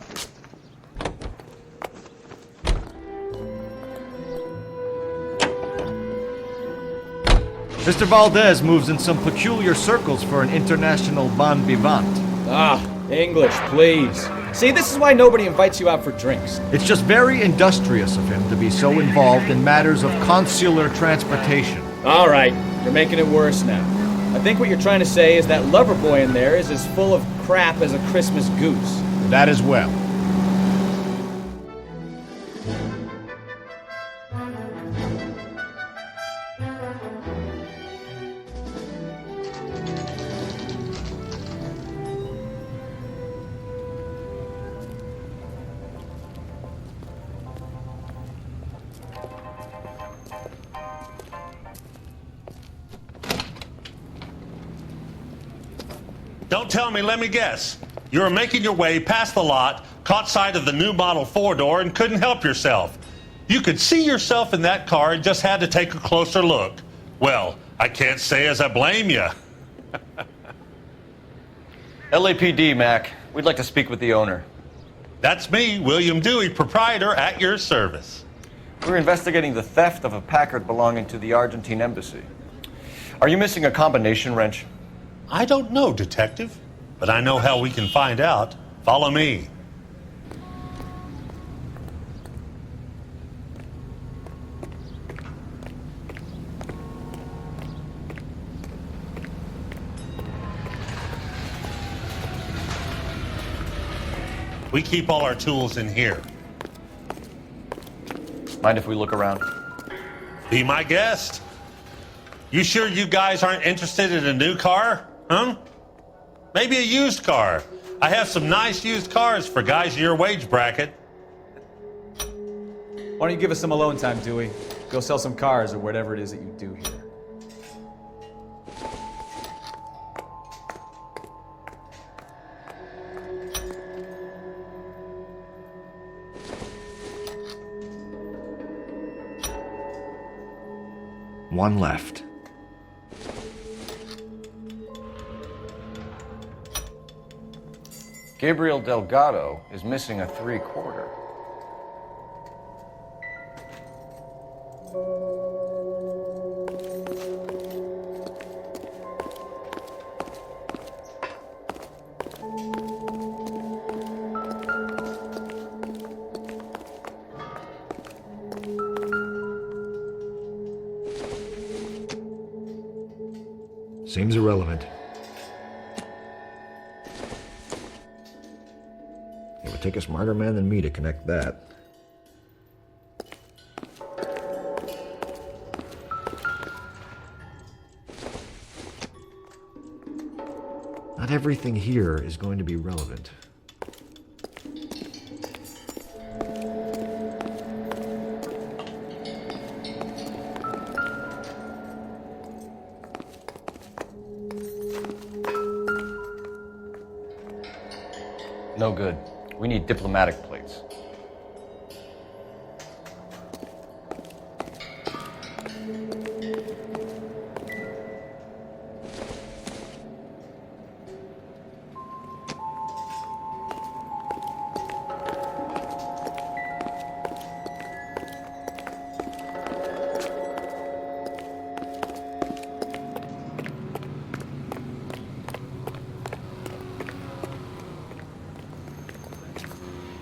Speaker 2: Mr. Valdez moves in some peculiar circles for an international bon vivant.
Speaker 18: Ah, English, please. See, this is why nobody invites you out for drinks.
Speaker 2: It's just very industrious of him to be so involved in matters of consular transportation.
Speaker 18: All right, you're making it worse now. I think what you're trying to say is that lover boy in there is as full of crap as a Christmas goose.
Speaker 2: That as well.
Speaker 12: Don't tell me, let me guess. You were making your way past the lot, caught sight of the new model 4-door, and couldn't help yourself. You could see yourself in that car and just had to take a closer look. Well, I can't say as I blame you.
Speaker 2: LAPD, Mac. We'd like to speak with the owner.
Speaker 12: That's me, William Dewey, proprietor, at your service.
Speaker 2: We're investigating the theft of a Packard belonging to the Argentine embassy. Are you missing a combination wrench?
Speaker 12: I don't know, Detective, but I know how we can find out. Follow me. We keep all our tools in here.
Speaker 2: Mind if we look around?
Speaker 12: Be my guest. You sure you guys aren't interested in a new car? Huh? Maybe a used car. I have some nice used cars for guys in your wage bracket.
Speaker 3: Why don't you give us some alone time, Dewey? Go sell some cars or whatever it is that you do here.
Speaker 2: One left. Gabriel Delgado is missing a 3/4.
Speaker 14: Seems irrelevant. It would take a smarter man than me to connect that. Not everything here is going to be relevant.
Speaker 2: No good. We need diplomatic plates.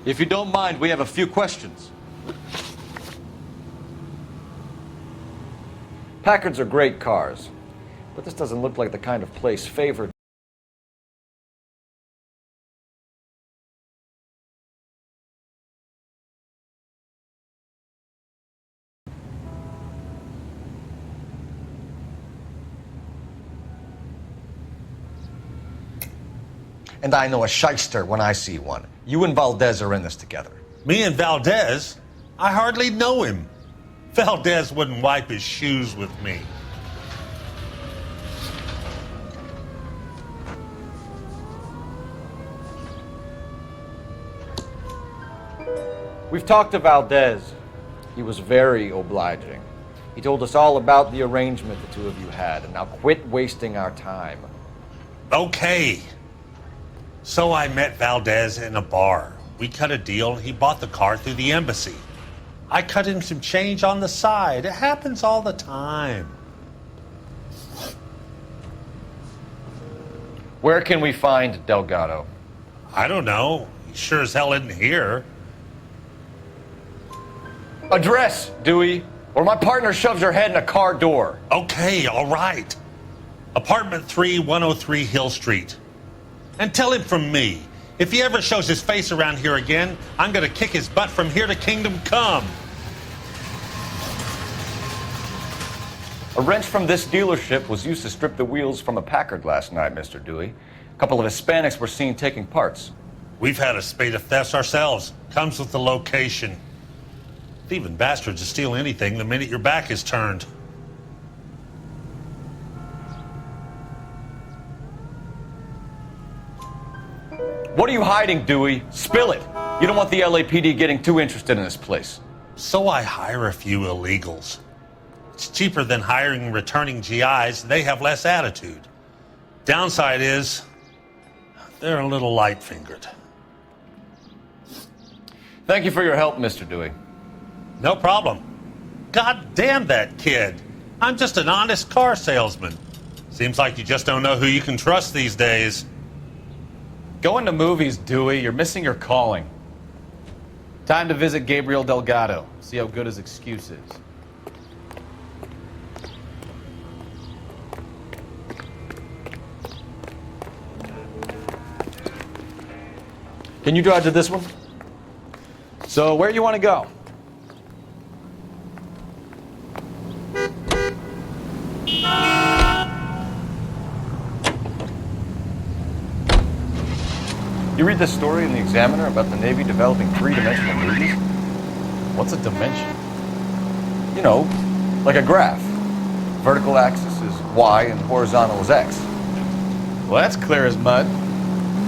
Speaker 3: If you don't mind, we have a few questions.
Speaker 2: Packards are great cars, but this doesn't look like the kind of place favored. And I know a shyster when I see one. You and Valdez are in this together.
Speaker 12: Me and Valdez? I hardly know him. Valdez wouldn't wipe his shoes with me.
Speaker 2: We've talked to Valdez. He was very obliging. He told us all about the arrangement the two of you had, and now quit wasting our time.
Speaker 12: Okay. So I met Valdez in a bar. We cut a deal. He bought the car through the embassy. I cut him some change on the side. It happens all the time.
Speaker 2: Where can we find Delgado?
Speaker 12: I don't know. He sure as hell isn't here.
Speaker 2: Address, Dewey, or my partner shoves your head in a car door.
Speaker 12: Okay, all right. Apartment 3, 103 Hill Street. And tell him from me, if he ever shows his face around here again, I'm gonna kick his butt from here to Kingdom Come.
Speaker 2: A wrench from this dealership was used to strip the wheels from a Packard last night, Mr. Dewey. A couple of Hispanics were seen taking parts.
Speaker 12: We've had a spate of thefts ourselves. Comes with the location. Thieving bastards to steal anything the minute your back is turned.
Speaker 2: What are you hiding, Dewey? Spill it. You don't want the LAPD getting too interested in this place.
Speaker 12: So I hire a few illegals. It's cheaper than hiring returning GIs. They have less attitude. Downside is, they're a little light-fingered.
Speaker 2: Thank you for your help, Mr. Dewey.
Speaker 12: No problem. God damn that kid. I'm just an honest car salesman. Seems like you just don't know who you can trust these days.
Speaker 3: Going to movies, Dewey. You're missing your calling. Time to visit Gabriel Delgado. See how good his excuse is.
Speaker 2: Can you drive to this one?
Speaker 3: So, where do you want to go?
Speaker 2: You read this story in the Examiner about the Navy developing three-dimensional movies?
Speaker 3: What's a dimension?
Speaker 2: You know, like a graph. Vertical axis is Y and horizontal is X.
Speaker 3: Well, that's clear as mud.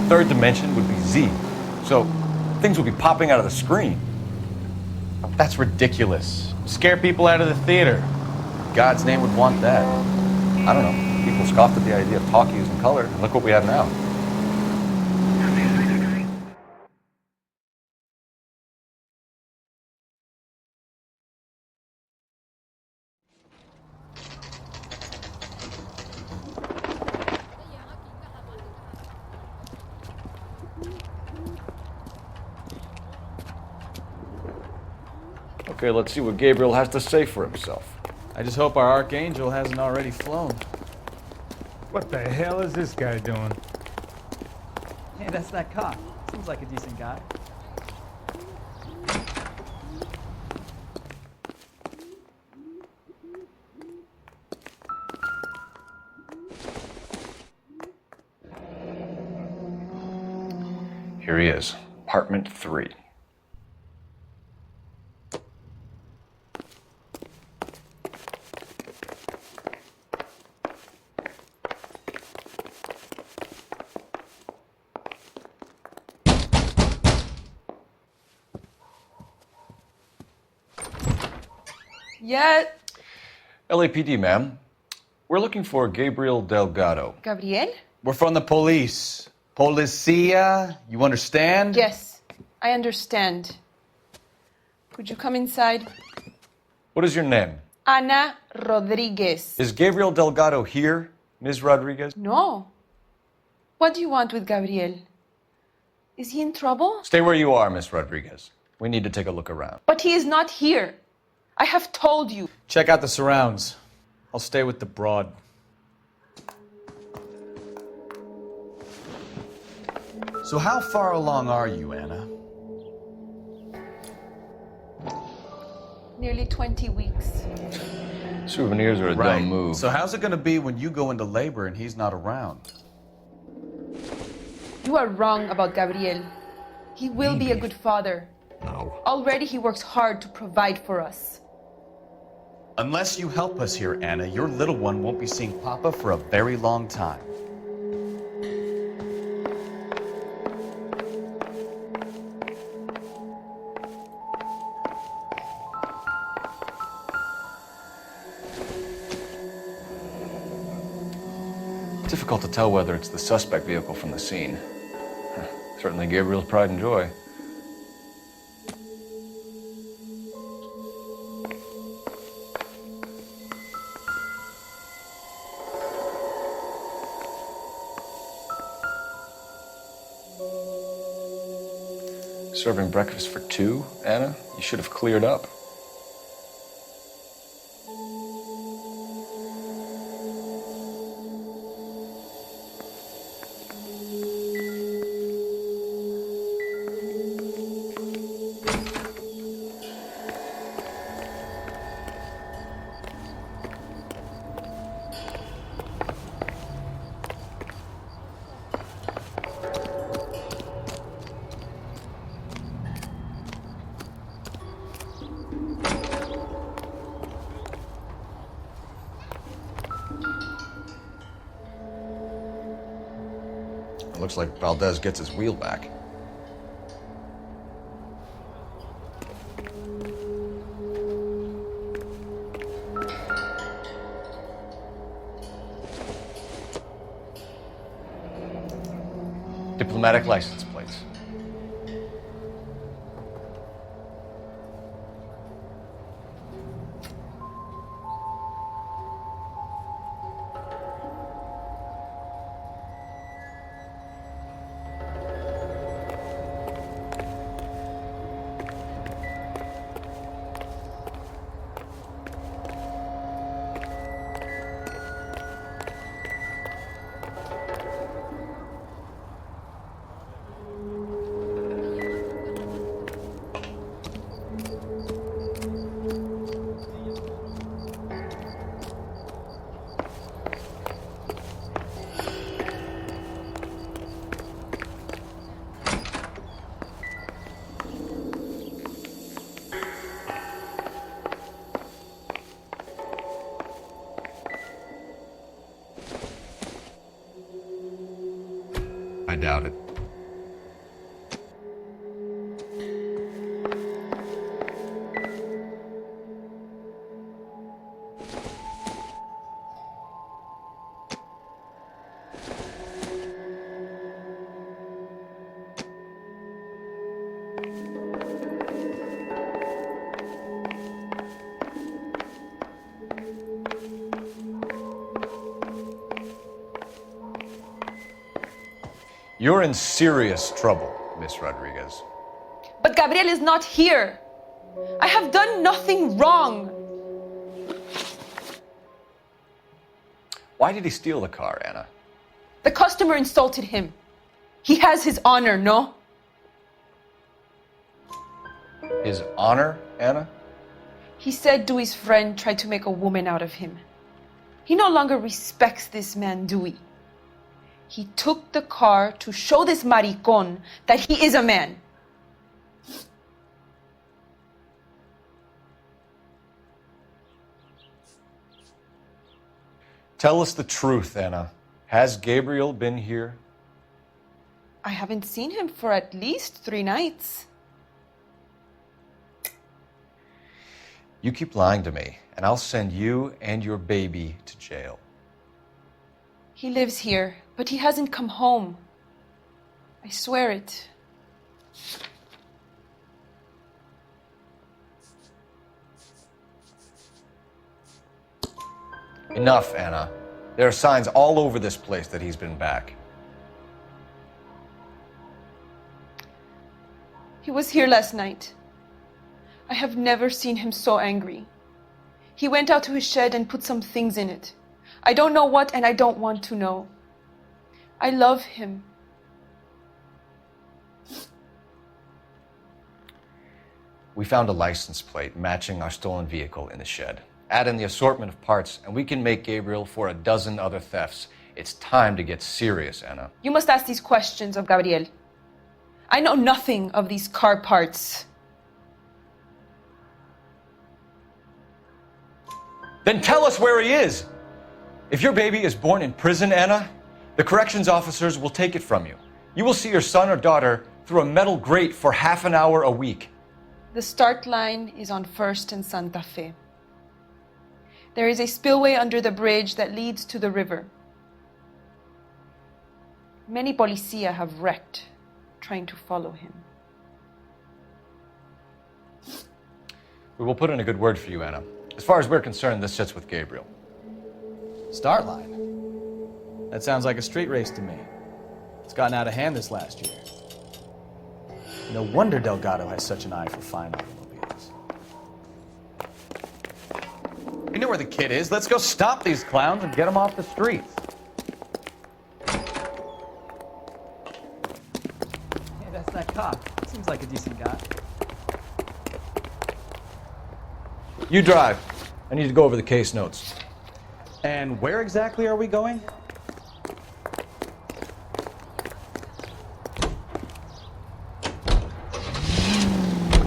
Speaker 2: Third dimension would be Z. So things would be popping out of the screen.
Speaker 3: That's ridiculous. Scare people out of the theater.
Speaker 2: God's name would want that. I don't know. People scoffed at the idea of talkies in color, and look what we have now. Okay, let's see what Gabriel has to say for himself.
Speaker 3: I just hope our Archangel hasn't already flown.
Speaker 13: What the hell is this guy doing?
Speaker 18: Hey, that's that cop. Seems like a decent guy.
Speaker 2: Here he is, apartment 3.
Speaker 15: Yet.
Speaker 2: LAPD, ma'am. We're looking for Gabriel Delgado.
Speaker 15: Gabriel?
Speaker 3: We're from the police. Policia, you understand?
Speaker 15: Yes, I understand. Could you come inside?
Speaker 2: What is your name?
Speaker 15: Ana Rodriguez.
Speaker 2: Is Gabriel Delgado here, Ms. Rodriguez?
Speaker 15: No. What do you want with Gabriel? Is he in trouble?
Speaker 2: Stay where you are, Ms. Rodriguez. We need to take a look around.
Speaker 15: But he is not here. I have told you.
Speaker 3: Check out the surrounds. I'll stay with the broad. So how far along are you, Anna?
Speaker 15: Nearly 20 weeks.
Speaker 2: Souvenirs are a dumb move.
Speaker 3: So how's it going to be when you go into labor and he's not around?
Speaker 15: You You are wrong about Gabriel. He will be a good father.
Speaker 14: No.
Speaker 15: Already he works hard to provide for us.
Speaker 3: Unless you help us here, Anna, your little one won't be seeing Papa for a very long time.
Speaker 2: Difficult to tell whether it's the suspect vehicle from the scene. Certainly Gabriel's pride and joy. Serving breakfast for two, Anna? You should have cleared up. It looks like Valdez gets his wheel back. Diplomatic license plates. I doubt it. You're in serious trouble, Miss Rodriguez.
Speaker 15: But Gabriel is not here. I have done nothing wrong.
Speaker 2: Why did he steal the car, Anna?
Speaker 15: The customer insulted him. He has his honor, no?
Speaker 2: His honor, Anna?
Speaker 15: He said Dewey's friend tried to make a woman out of him. He no longer respects this man, Dewey. He took the car to show this maricón that he is a man.
Speaker 2: Tell us the truth, Anna. Has Gabriel been here?
Speaker 15: I haven't seen him for at least 3 nights.
Speaker 2: You keep lying to me, and I'll send you and your baby to jail.
Speaker 15: He lives here, but he hasn't come home. I swear it.
Speaker 2: Enough, Anna. There are signs all over this place that he's been back.
Speaker 15: He was here last night. I have never seen him so angry. He went out to his shed and put some things in it. I don't know what, and I don't want to know. I love him.
Speaker 2: We found a license plate matching our stolen vehicle in the shed. Add in the assortment of parts, and we can make Gabriel for a dozen other thefts It's time to get serious, Anna.
Speaker 15: You must ask these questions of Gabriel. I know nothing of these car parts.
Speaker 2: Then tell us where he is! If your baby is born in prison, Anna, the corrections officers will take it from you. You will see your son or daughter through a metal grate for half an hour a week.
Speaker 15: The start line is on 1st and Santa Fe. There is a spillway under the bridge that leads to the river. Many policia have wrecked trying to follow him.
Speaker 2: We will put in a good word for you, Anna. As far as we're concerned, this sits with Gabriel.
Speaker 3: Start line? That sounds like a street race to me. It's gotten out of hand this last year. No wonder Delgado has such an eye for fine automobiles.
Speaker 2: You know where the kid is. Let's go stop these clowns and get them off the streets.
Speaker 18: Hey, that's that cop. Seems like a decent guy.
Speaker 2: You drive. I need to go over the case notes.
Speaker 3: And where exactly are we going?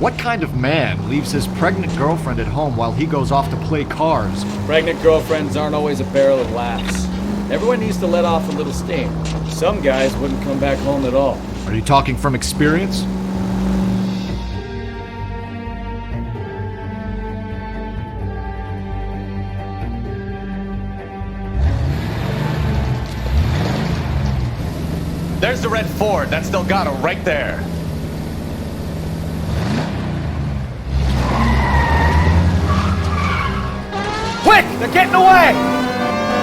Speaker 14: What kind of man leaves his pregnant girlfriend at home while he goes off to play cars?
Speaker 18: Pregnant girlfriends aren't always a barrel of laughs. Everyone needs to let off a little steam. Some guys wouldn't come back home at all.
Speaker 14: Are you talking from experience?
Speaker 3: There's the red Ford. That's Delgado right there.
Speaker 18: Quick! They're getting away!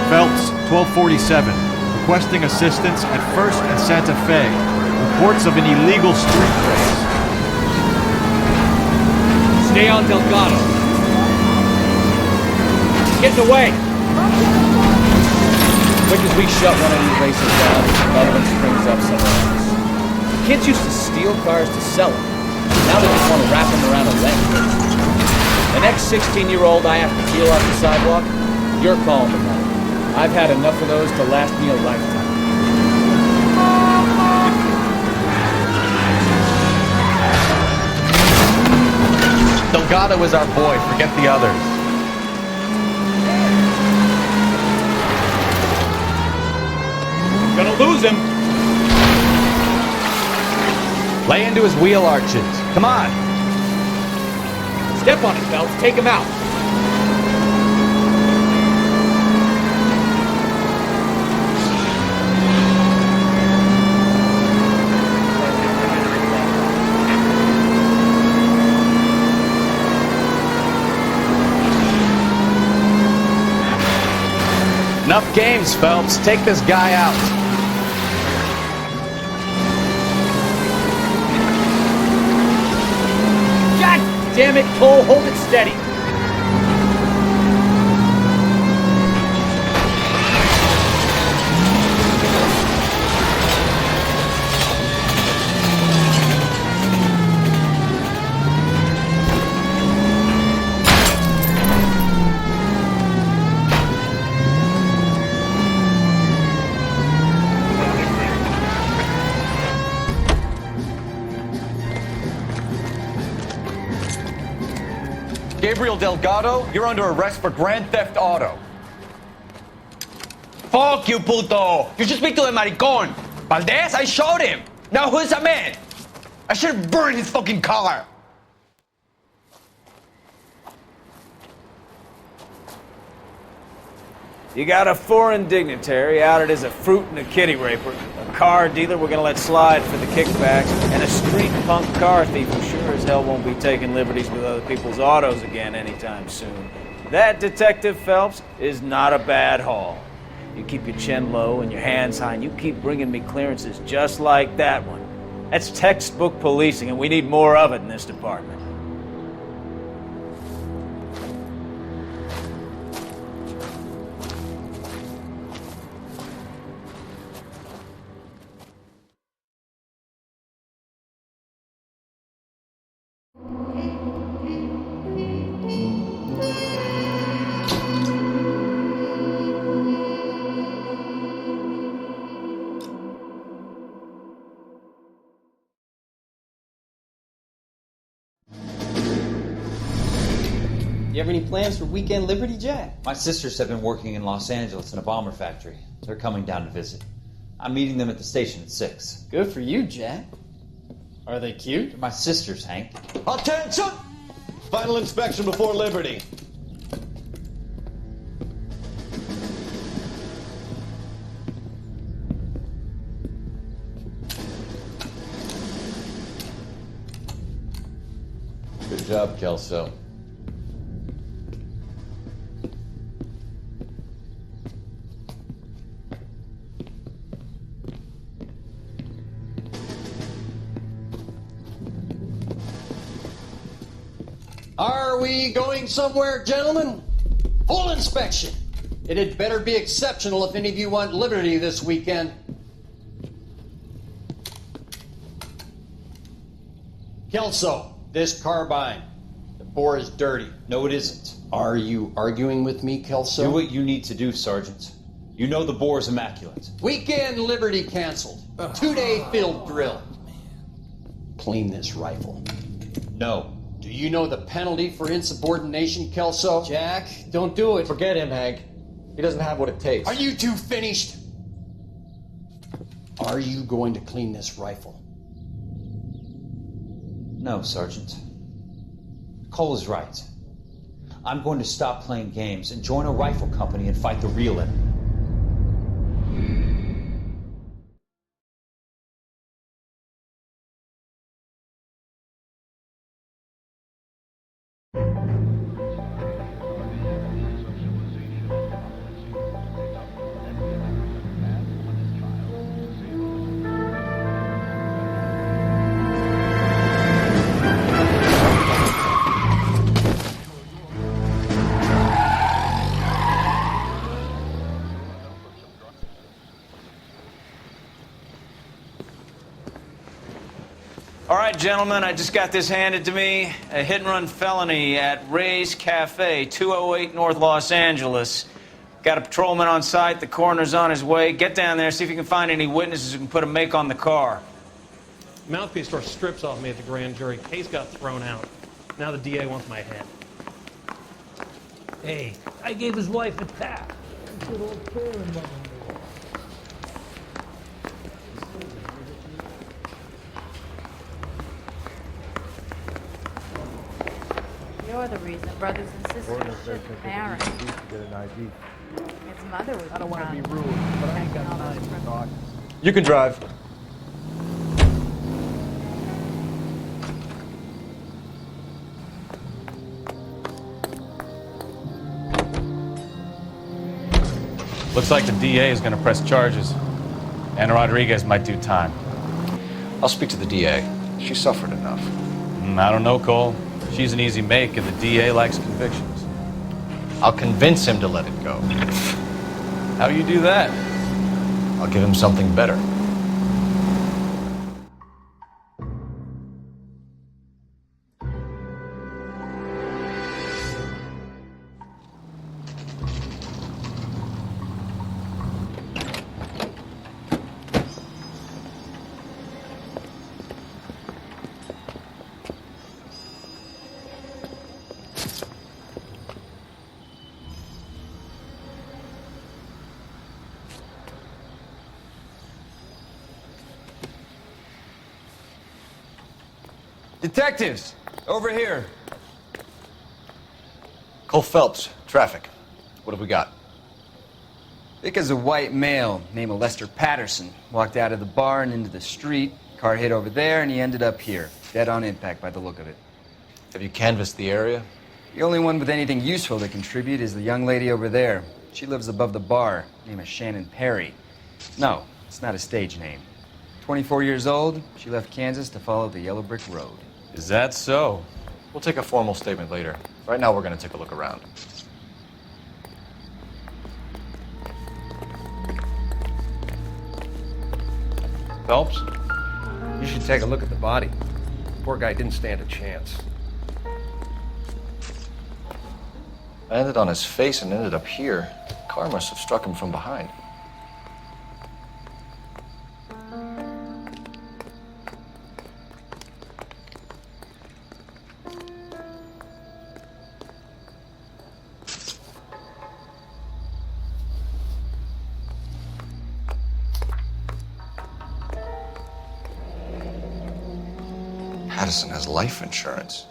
Speaker 14: Phelps, 1247. Requesting assistance at 1st and Santa Fe. Reports of an illegal street race.
Speaker 18: Stay on Delgado. Getting away! Quick as we shut one of these races down, another one springs up somewhere else. Kids used to steal cars to sell them. Now they just want to wrap them around a leg. The next 16-year-old I have to peel off the sidewalk, you're calling the money. I've had enough of those to last me a lifetime.
Speaker 3: Delgado is our boy. Forget the others.
Speaker 18: Gonna lose him.
Speaker 3: Lay into his wheel arches. Come on.
Speaker 18: Step on it, Phelps. Take him out.
Speaker 3: Enough games, Phelps. Take this guy out.
Speaker 18: Damn it, Cole, hold it steady.
Speaker 2: Gabriel Delgado, you're under arrest for Grand Theft Auto.
Speaker 16: Fuck you, puto! You should speak to the maricon! Valdez, I showed him! Now who's a man? I should have burned his fucking car!
Speaker 5: You got a foreign dignitary outed as a fruit and a kitty raper, a car dealer we're gonna let slide for the kickbacks, and a street punk car thief who sure as hell won't be taking liberties with other people's autos again anytime soon. That, Detective Phelps, is not a bad haul. You keep your chin low and your hands high, and you keep bringing me clearances just like that one. That's textbook policing, and we need more of it in this department.
Speaker 8: You have any plans for Weekend Liberty, Jack?
Speaker 5: My sisters have been working in Los Angeles in a bomber factory. They're coming down to visit. I'm meeting them at the station at 6.
Speaker 8: Good for you, Jack. Are they cute?
Speaker 5: They're my sisters, Hank.
Speaker 19: Attention! Final inspection before Liberty.
Speaker 2: Good job, Kelso.
Speaker 20: Are we going somewhere, gentlemen? Full inspection. It had better be exceptional if any of you want liberty this weekend. Kelso, this carbine. The bore is dirty.
Speaker 5: No, it isn't.
Speaker 20: Are you arguing with me, Kelso?
Speaker 5: Do what you need to do, Sergeant. You know the bore is immaculate.
Speaker 20: Weekend liberty canceled. 2-day field drill. Clean this rifle.
Speaker 5: No.
Speaker 20: Do you know the penalty for insubordination, Kelso?
Speaker 8: Jack, don't do it.
Speaker 2: Forget him, Hank. He doesn't have what it takes.
Speaker 20: Are you two finished? Are you going to clean this rifle?
Speaker 5: No, Sergeant. Cole is right. I'm going to stop playing games and join a rifle company and fight the real enemy. All right, gentlemen, I just got this handed to me. A hit-and-run felony at Ray's Cafe, 208 North Los Angeles. Got a patrolman on site. The coroner's on his way. Get down there, see if you can find any witnesses who can put a make on the car.
Speaker 9: Mouthpiece tore strips off me at the grand jury. Case got thrown out. Now the DA wants my head. Hey, I gave his wife a tap. Good old Karen,
Speaker 24: You're the reason brothers and sisters shouldn't marry. His mother was.
Speaker 23: I don't want to be rude, but I ain't got time to talk.
Speaker 2: You can drive.
Speaker 3: Looks like the DA is going to press charges. Anna Rodriguez might do time.
Speaker 2: I'll speak to the DA. She suffered enough.
Speaker 3: I don't know, Cole. She's an easy make, and the DA likes convictions.
Speaker 2: I'll convince him to let it go.
Speaker 3: How do you do that?
Speaker 2: I'll give him something better.
Speaker 16: Detectives, over here.
Speaker 2: Cole Phelps, traffic. What have we got?
Speaker 16: Thick as a white male named Lester Patterson walked out of the bar and into the street. Car hit over there, and he ended up here, dead on impact by the look of it.
Speaker 2: Have you canvassed the area?
Speaker 16: The only one with anything useful to contribute is the young lady over there. She lives above the bar. Name is Shannon Perry. No, it's not a stage name. 24 years old, she left Kansas to follow the Yellow Brick Road.
Speaker 3: Is that so?
Speaker 2: We'll take a formal statement later. Right now, we're going to take a look around.
Speaker 1: Phelps, you should take a look at the body. Poor guy didn't stand a chance.
Speaker 2: I landed on his face and ended up here. The car must have struck him from behind. Addison has life insurance.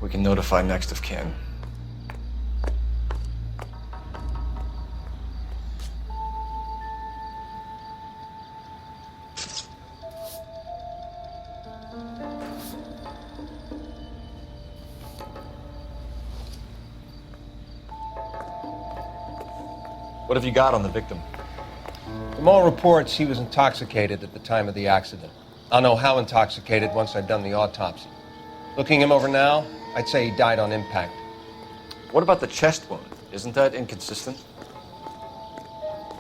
Speaker 2: We can notify next of kin. What have you got on the victim?
Speaker 20: From all reports, he was intoxicated at the time of the accident. I'll know how intoxicated once I've done the autopsy. Looking him over now, I'd say he died on impact.
Speaker 2: What about the chest wound? Isn't that inconsistent?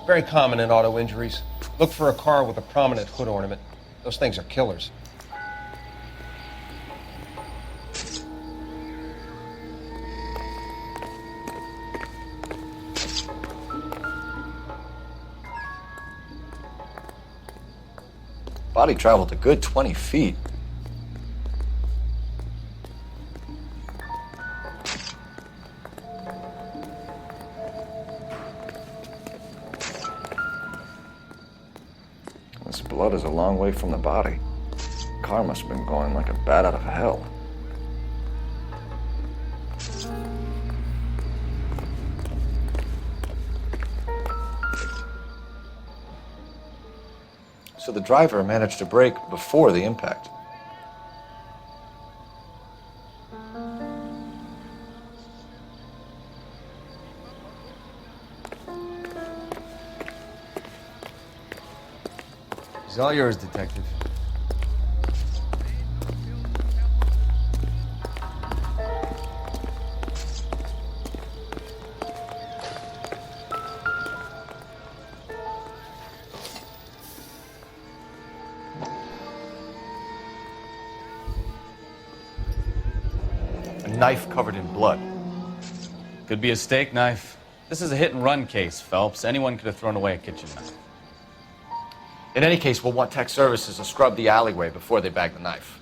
Speaker 20: Very common in auto injuries. Look for a car with a prominent hood ornament. Those things are killers.
Speaker 2: Body traveled a good 20 feet. This blood is a long way from the body. Car must have been going like a bat out of hell. So the driver managed to brake before the impact.
Speaker 16: It's all yours, Detective.
Speaker 2: A knife covered in blood.
Speaker 3: Could be a steak knife. This is a hit-and-run case, Phelps. Anyone could have thrown away a kitchen knife.
Speaker 2: In any case, we'll want tech services to scrub the alleyway before they bag the knife.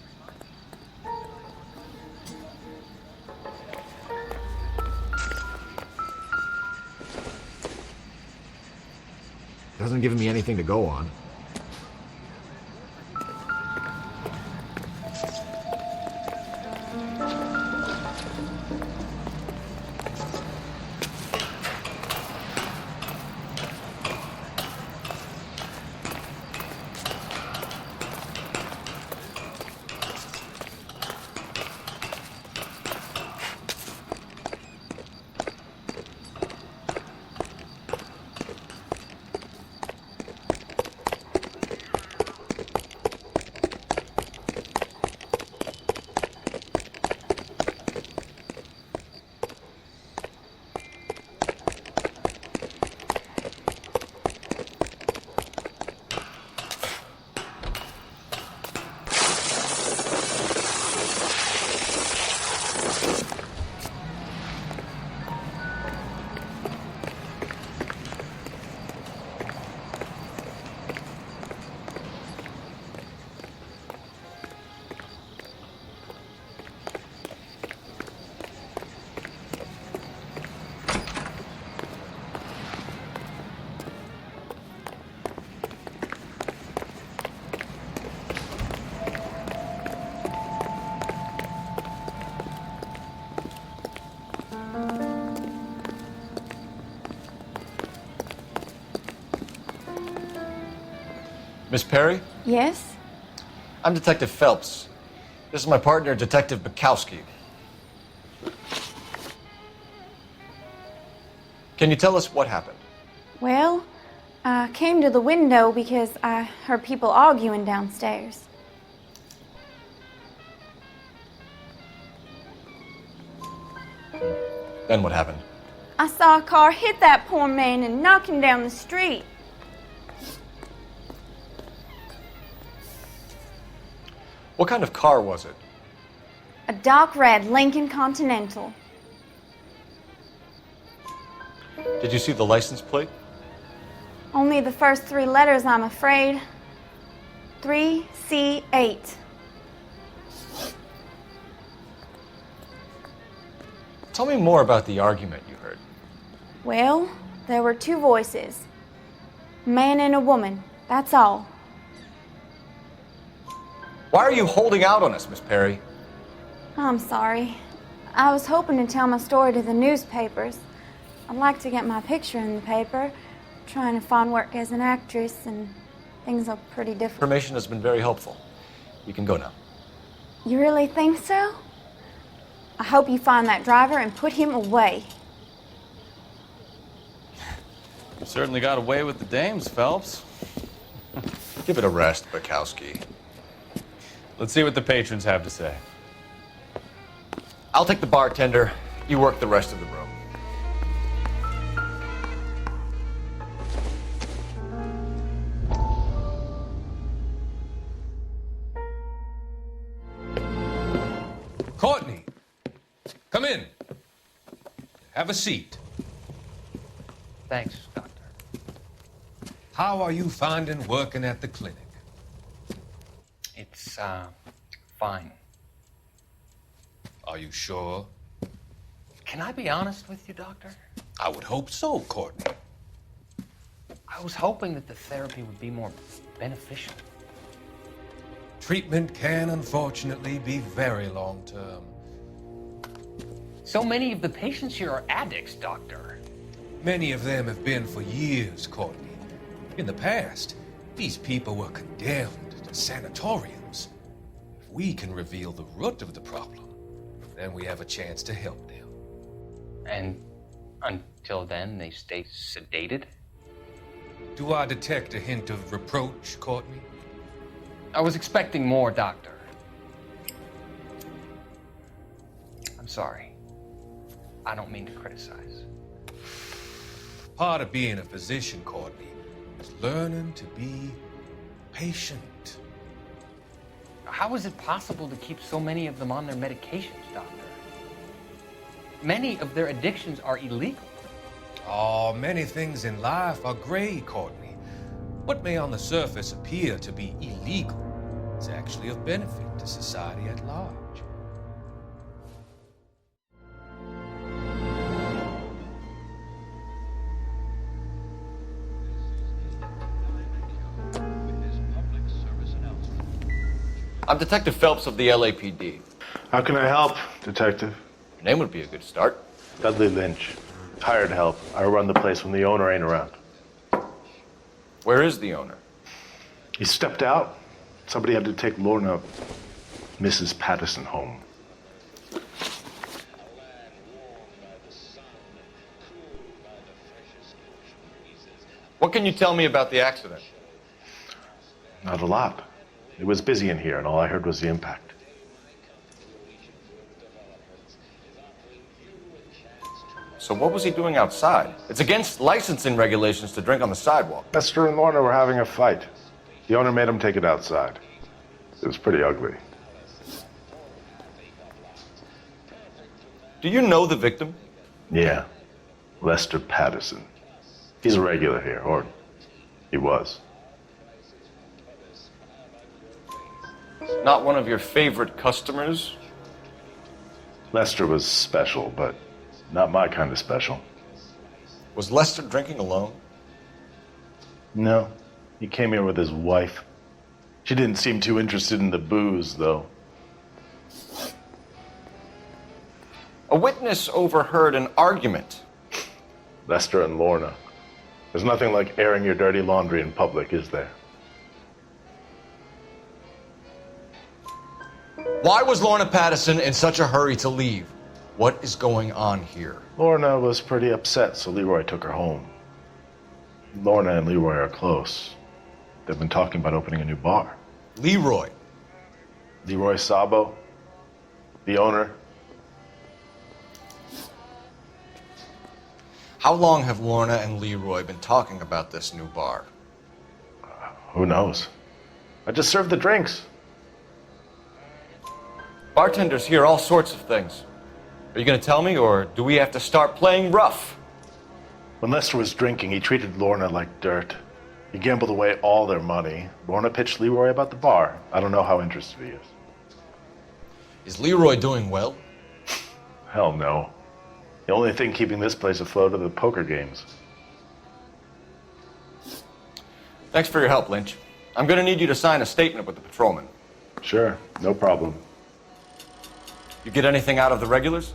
Speaker 4: Doesn't give me anything to go on.
Speaker 2: Miss Perry?
Speaker 24: Yes?
Speaker 2: I'm Detective Phelps. This is my partner, Detective Bukowski. Can you tell us what happened?
Speaker 24: Well, I came to the window because I heard people arguing downstairs.
Speaker 2: Then what happened?
Speaker 24: I saw a car hit that poor man and knock him down the street.
Speaker 2: What kind of car was it?
Speaker 24: A dark red Lincoln Continental.
Speaker 2: Did you see the license plate?
Speaker 24: Only the first 3 letters, I'm afraid. 3C8.
Speaker 2: Tell me more about the argument you heard.
Speaker 24: Well, there were 2 voices. A man and a woman, that's all.
Speaker 2: Why are you holding out on us, Miss Perry?
Speaker 24: I'm sorry. I was hoping to tell my story to the newspapers. I'd like to get my picture in the paper. Trying to find work as an actress, and things are pretty different.
Speaker 2: Information has been very helpful. You can go now.
Speaker 24: You really think so? I hope you find that driver and put him away.
Speaker 3: You certainly got away with the dames, Phelps.
Speaker 2: Give it a rest, Bukowski.
Speaker 3: Let's see what the patrons have to say.
Speaker 2: I'll take the bartender. You work the rest of the room.
Speaker 4: Courtney, come in. Have a seat.
Speaker 11: Thanks, Doctor.
Speaker 4: How are you finding working at the clinic?
Speaker 11: It's, fine.
Speaker 4: Are you sure?
Speaker 11: Can I be honest with you, Doctor?
Speaker 4: I would hope so, Courtney.
Speaker 11: I was hoping that the therapy would be more beneficial.
Speaker 4: Treatment can, unfortunately, be very long-term.
Speaker 11: So many of the patients here are addicts, Doctor.
Speaker 4: Many of them have been for years, Courtney. In the past, these people were condemned to sanatoriums. If we can reveal the root of the problem, then we have a chance to help them.
Speaker 11: And until then, they stay sedated?
Speaker 4: Do I detect a hint of reproach, Courtney?
Speaker 11: I was expecting more, Doctor. I'm sorry. I don't mean to criticize.
Speaker 4: Part of being a physician, Courtney, is learning to be patient.
Speaker 11: How is it possible to keep so many of them on their medications, Doctor? Many of their addictions are illegal.
Speaker 4: Oh, many things in life are gray, Courtney. What may on the surface appear to be illegal is actually of benefit to society at large.
Speaker 2: I'm Detective Phelps of the LAPD.
Speaker 10: How can I help, Detective?
Speaker 2: Your name would be a good start.
Speaker 10: Dudley Lynch. Hired help. I run the place when the owner ain't around.
Speaker 2: Where is the owner?
Speaker 10: He stepped out. Somebody had to take Lorna, Mrs. Patterson, home.
Speaker 2: What can you tell me about the accident?
Speaker 10: Not a lot. It was busy in here, and all I heard was the impact.
Speaker 2: So what was he doing outside? It's against licensing regulations to drink on the sidewalk.
Speaker 10: Lester and Lorna were having a fight. The owner made him take it outside. It was pretty ugly.
Speaker 2: Do you know the victim?
Speaker 10: Yeah. Lester Patterson. He's a regular here, or he was.
Speaker 2: Not one of your favorite customers?
Speaker 10: Lester was special, but not my kind of special.
Speaker 2: Was Lester drinking alone?
Speaker 10: No. He came here with his wife. She didn't seem too interested in the booze, though.
Speaker 2: A witness overheard an argument.
Speaker 10: Lester and Lorna. There's nothing like airing your dirty laundry in public, is there?
Speaker 2: Why was Lorna Patterson in such a hurry to leave? What is going on here?
Speaker 10: Lorna was pretty upset, so Leroy took her home. Lorna and Leroy are close. They've been talking about opening a new bar.
Speaker 2: Leroy?
Speaker 10: Leroy Sabo, the owner.
Speaker 2: How long have Lorna and Leroy been talking about this new bar?
Speaker 10: Who knows? I just served the drinks.
Speaker 2: Bartenders hear all sorts of things. Are you going to tell me, or do we have to start playing rough?
Speaker 10: When Lester was drinking, he treated Lorna like dirt. He gambled away all their money. Lorna pitched Leroy about the bar. I don't know how interested he is.
Speaker 2: Is Leroy doing well?
Speaker 10: Hell no. The only thing keeping this place afloat are the poker games.
Speaker 2: Thanks for your help, Lynch. I'm gonna need you to sign a statement with the patrolman.
Speaker 10: Sure, no problem.
Speaker 2: You get anything out of the regulars?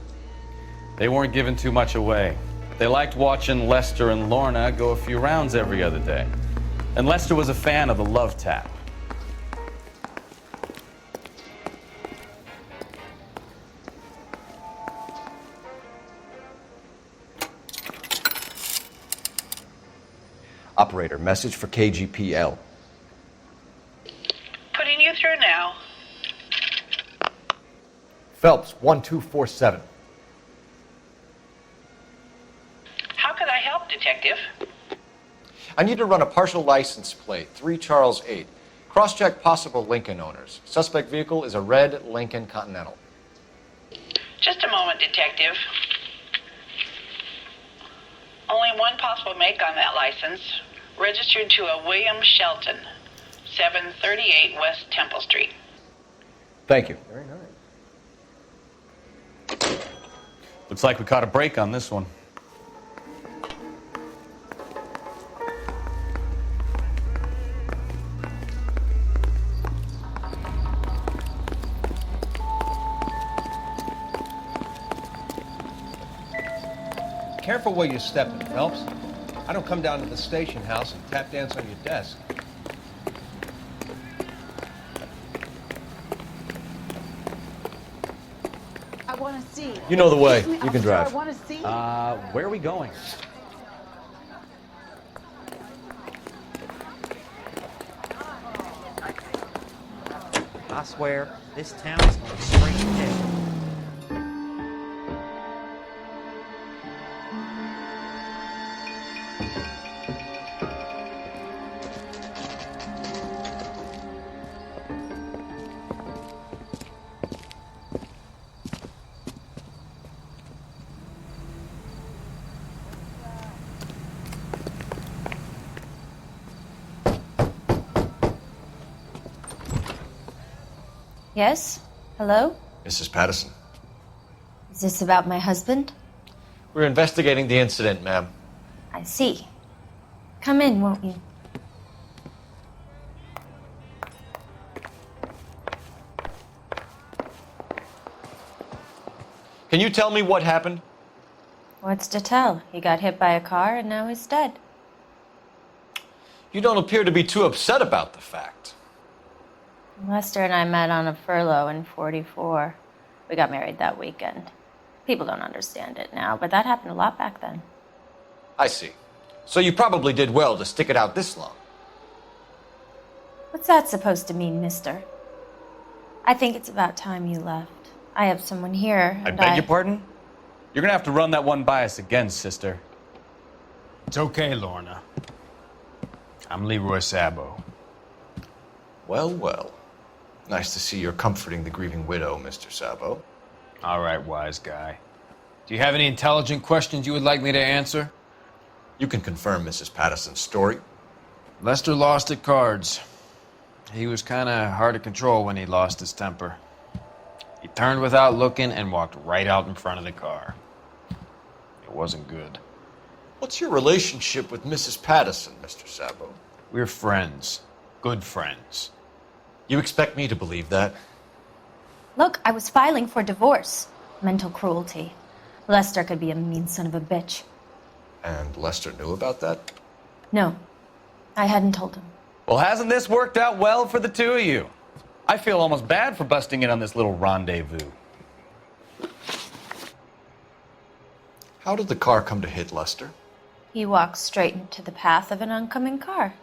Speaker 3: They weren't giving too much away. They liked watching Lester and Lorna go a few rounds every other day. And Lester was a fan of the love tap.
Speaker 2: Operator, message for KGPL.
Speaker 7: Putting you through now.
Speaker 2: Phelps, 1247.
Speaker 7: How could I help, Detective?
Speaker 2: I need to run a partial license plate, 3 Charles 8. Cross-check possible Lincoln owners. Suspect vehicle is a red Lincoln Continental.
Speaker 7: Just a moment, Detective. Only one possible make on that license. Registered to a William Shelton, 738 West Temple Street.
Speaker 2: Thank you.
Speaker 3: Very nice. Looks like we caught a break on this one.
Speaker 20: Careful where you're stepping, Phelps. I don't come down to the station house and tap dance on your desk.
Speaker 17: I want to see.
Speaker 2: You know the way.
Speaker 17: Excuse me,
Speaker 2: You can
Speaker 17: officer,
Speaker 2: drive.
Speaker 17: I want to see.
Speaker 3: Where are we going?
Speaker 21: I swear, this town is on a straight day.
Speaker 22: Yes? Hello?
Speaker 2: Mrs. Patterson.
Speaker 22: Is this about my husband?
Speaker 2: We're investigating the incident, ma'am.
Speaker 22: I see. Come in, won't you?
Speaker 2: Can you tell me what happened?
Speaker 22: What's to tell? He got hit by a car and now he's dead.
Speaker 2: You don't appear to be too upset about the fact.
Speaker 22: Lester and I met on a furlough in '44. We got married that weekend. People don't understand it now, but that happened a lot back then.
Speaker 2: I see. So you probably did well to stick it out this long.
Speaker 22: What's that supposed to mean, mister? I think it's about time you left. I have someone here,
Speaker 3: I
Speaker 22: and
Speaker 3: beg your pardon? You're gonna have to run that one by us again, sister.
Speaker 5: It's okay, Lorna. I'm Leroy Sabo.
Speaker 2: Well, well. Nice to see you're comforting the grieving widow, Mr. Sabo.
Speaker 5: All right, wise guy. Do you have any intelligent questions you would like me to answer?
Speaker 2: You can confirm Mrs. Patterson's story.
Speaker 5: Lester lost at cards. He was kind of hard to control when he lost his temper. He turned without looking and walked right out in front of the car. It wasn't good.
Speaker 2: What's your relationship with Mrs. Patterson, Mr. Sabo?
Speaker 5: We're friends. Good friends.
Speaker 2: You expect me to believe that?
Speaker 22: Look, I was filing for divorce. Mental cruelty. Lester could be a mean son of a bitch.
Speaker 2: And Lester knew about that?
Speaker 22: No, I hadn't told him.
Speaker 3: Well, hasn't this worked out well for the two of you? I feel almost bad for busting in on this little rendezvous.
Speaker 2: How did the car come to hit Lester?
Speaker 22: He walked straight into the path of an oncoming car.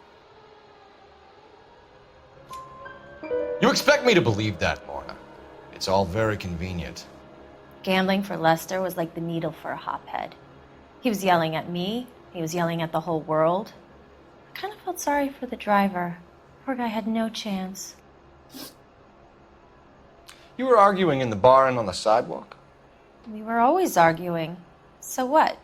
Speaker 2: You expect me to believe that, Lorna? It's all very convenient.
Speaker 22: Gambling for Lester was like the needle for a hophead. He was yelling at me. He was yelling at the whole world. I kind of felt sorry for the driver. Poor guy had no chance.
Speaker 2: You were arguing in the bar and on the sidewalk?
Speaker 22: We were always arguing. So what?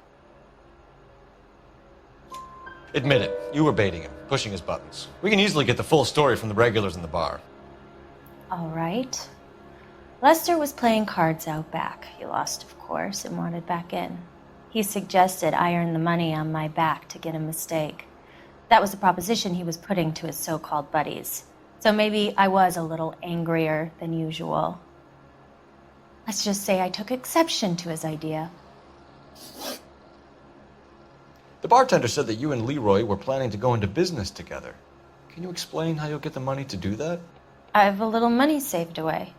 Speaker 2: Admit it. You were baiting him, pushing his buttons. We can easily get the full story from the regulars in the bar.
Speaker 22: All right. Lester was playing cards out back. He lost, of course, and wanted back in. He suggested I earn the money on my back to get a mistake. That was the proposition he was putting to his so-called buddies. So maybe I was a little angrier than usual. Let's just say I took exception to his idea.
Speaker 2: The bartender said that you and Leroy were planning to go into business together. Can you explain how you'll get the money to do that?
Speaker 22: I have a little money saved away.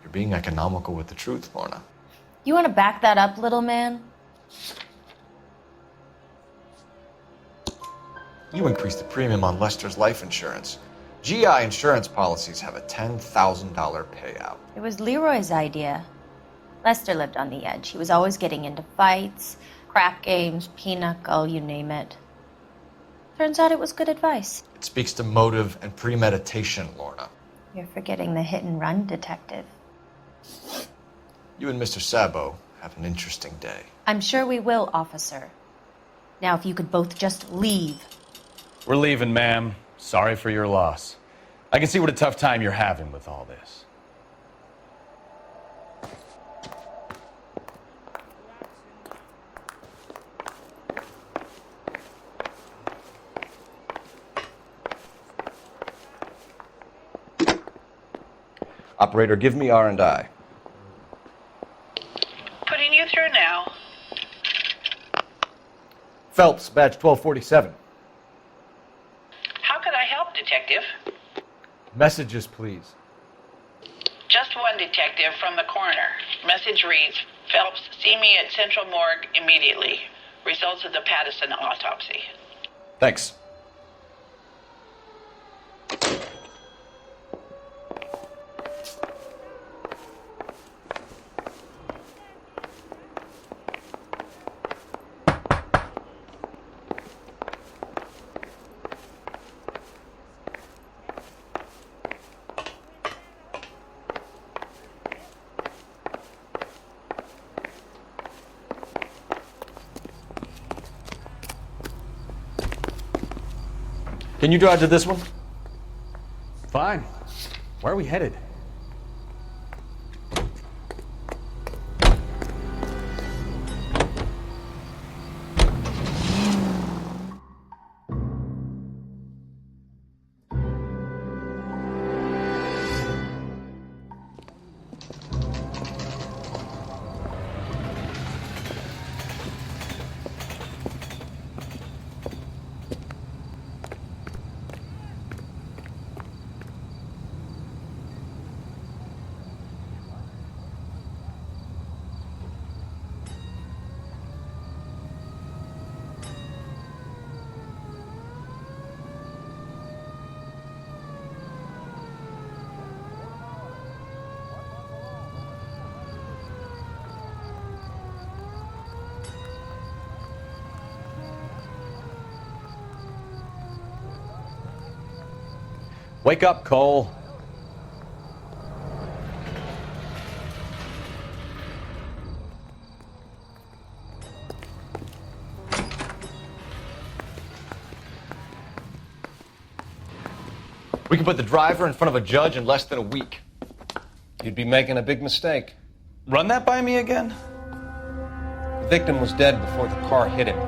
Speaker 2: You're being economical with the truth, Lorna.
Speaker 22: You want to back that up, little man?
Speaker 2: You increased the premium on Lester's life insurance. GI insurance policies have a $10,000 payout.
Speaker 22: It was Leroy's idea. Lester lived on the edge. He was always getting into fights, crap games, pinochle, you name it. Turns out it was good advice.
Speaker 2: It speaks to motive and premeditation, Lorna.
Speaker 22: You're forgetting the hit and run detective.
Speaker 2: You and Mr. Sabo have an interesting day.
Speaker 22: I'm sure we will, officer. Now, if you could both just leave.
Speaker 3: We're leaving, ma'am. Sorry for your loss. I can see what a tough time you're having with all this.
Speaker 2: Operator, give me R&I.
Speaker 7: Putting you through now.
Speaker 2: Phelps, badge 1247.
Speaker 7: How could I help, Detective?
Speaker 2: Messages, please.
Speaker 7: Just one detective from the coroner. Message reads, Phelps, see me at Central Morgue immediately. Results of the Pattison autopsy.
Speaker 2: Thanks. Can you drive to this one?
Speaker 3: Fine. Where are we headed? Wake up, Cole.
Speaker 2: We can put the driver in front of a judge in less than a week.
Speaker 20: You'd be making a big mistake.
Speaker 3: Run that by me again?
Speaker 20: The victim was dead before the car hit him.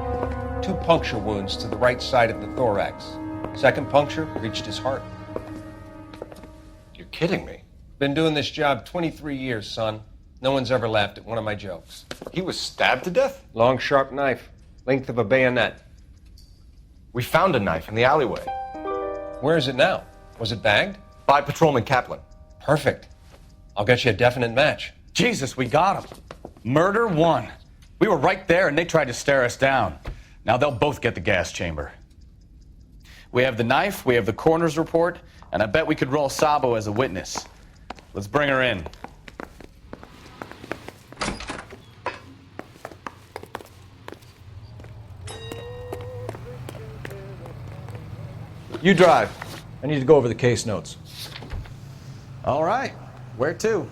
Speaker 20: 2 puncture wounds to the right side of the thorax. Second puncture reached his heart.
Speaker 2: You're kidding me.
Speaker 20: Been doing this job 23 years, son. No one's ever laughed at one of my jokes.
Speaker 2: He was stabbed to death?
Speaker 20: Long, sharp knife. Length of a bayonet.
Speaker 2: We found a knife in the alleyway.
Speaker 20: Where is it now? Was it bagged?
Speaker 2: By Patrolman Kaplan.
Speaker 20: Perfect. I'll get you a definite match.
Speaker 3: Jesus, we got him. Murder 1. We were right there and they tried to stare us down. Now they'll both get the gas chamber. We have the knife, we have the coroner's report, and I bet we could roll Sabo as a witness. Let's bring her in.
Speaker 2: You drive. I need to go over the case notes.
Speaker 3: All right. Where to?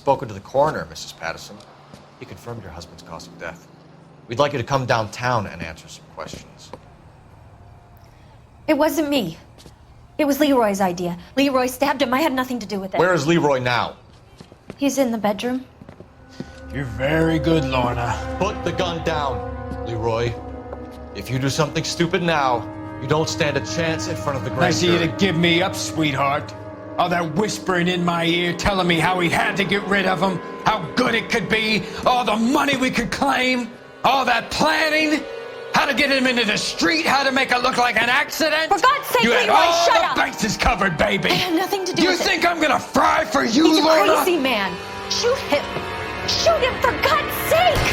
Speaker 2: spoken to the coroner, Mrs. Patterson. He confirmed your husband's cause of death. We'd like you to come downtown and answer some questions.
Speaker 22: It wasn't me. It was Leroy's idea. Leroy stabbed him. I had nothing to do with it.
Speaker 2: Where is Leroy now?
Speaker 22: He's in the bedroom.
Speaker 6: You're very good, Lorna.
Speaker 2: Put the gun down, Leroy. If you do something stupid now, you don't stand a chance in front of the grand
Speaker 6: Nice of you
Speaker 2: jury.
Speaker 6: to give me up, sweetheart. All that whispering in my ear, telling me how he had to get rid of him, how good it could be, all the money we could claim, all that planning, how to get him into the street, how to make it look like an accident.
Speaker 22: For God's sake,
Speaker 6: you had
Speaker 22: Leroy,
Speaker 6: all
Speaker 22: shut
Speaker 6: the
Speaker 22: up.
Speaker 6: bases covered, baby.
Speaker 22: I had nothing to do
Speaker 6: you
Speaker 22: with it.
Speaker 6: You think I'm gonna fry for you,
Speaker 22: He's
Speaker 6: Lorna?
Speaker 22: a crazy man. Shoot him. Shoot him, for God's sake.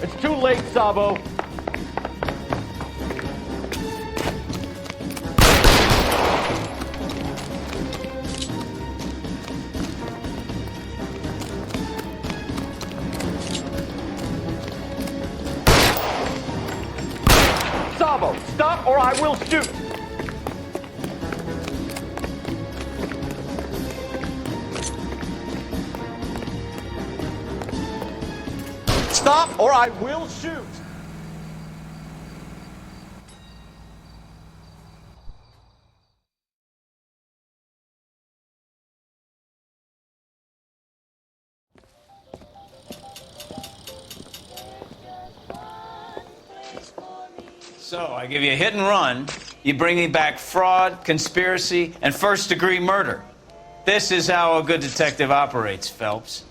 Speaker 20: It's too late, Sabo. Sabo, stop or I will shoot! Stop or I will shoot!
Speaker 5: So, I give you a hit and run, you bring me back fraud, conspiracy, and first-degree murder. This is how a good detective operates, Phelps.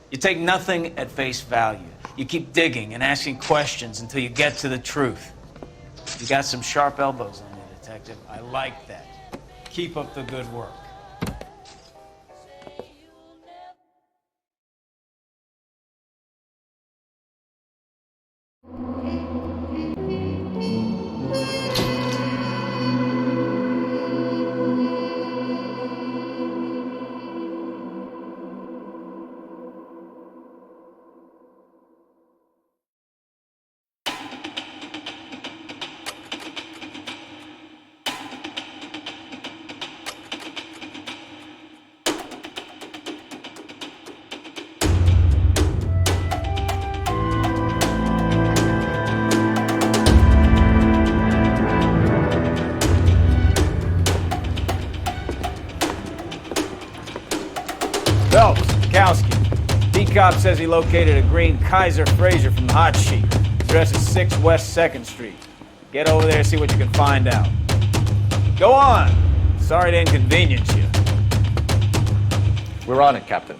Speaker 5: You take nothing at face value. You keep digging and asking questions until you get to the truth. You got some sharp elbows on you, detective. I like that. Keep up the good work. Phelps, Kowski. D-Cop says he located a green Kaiser Fraser from the hot sheet. Address is 6 West 2nd Street. Get over there and see what you can find out. Go on. Sorry to inconvenience you.
Speaker 2: We're on it, Captain.